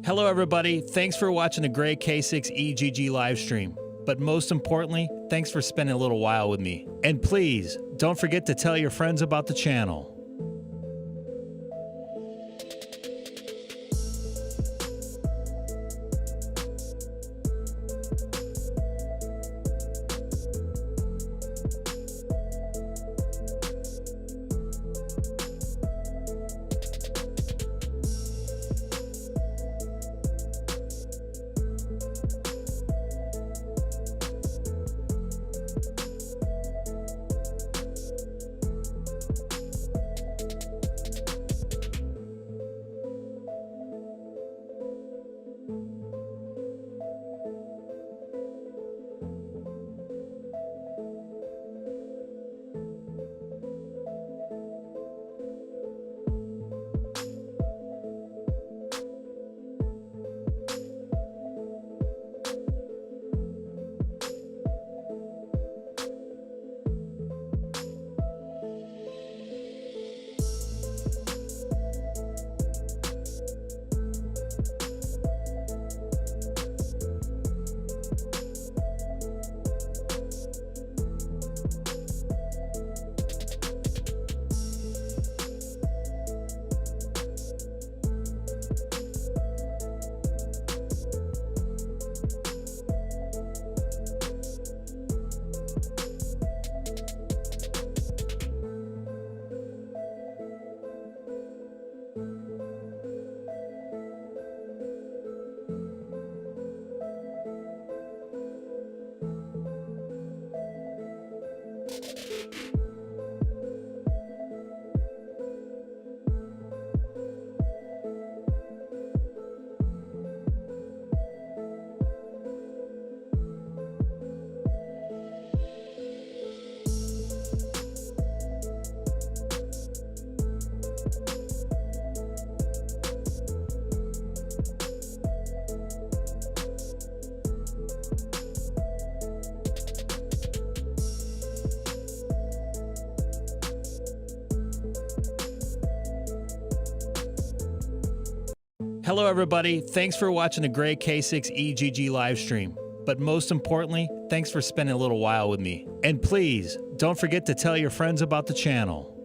Hello, everybody. Thanks for watching the great K6EGG live stream. But most importantly, thanks for spending a little while with me. And please, don't forget to tell your friends about the channel. Hello, everybody. Thanks for watching the great K6EGG live stream. But most importantly, thanks for spending a little while with me. And please, don't forget to tell your friends about the channel.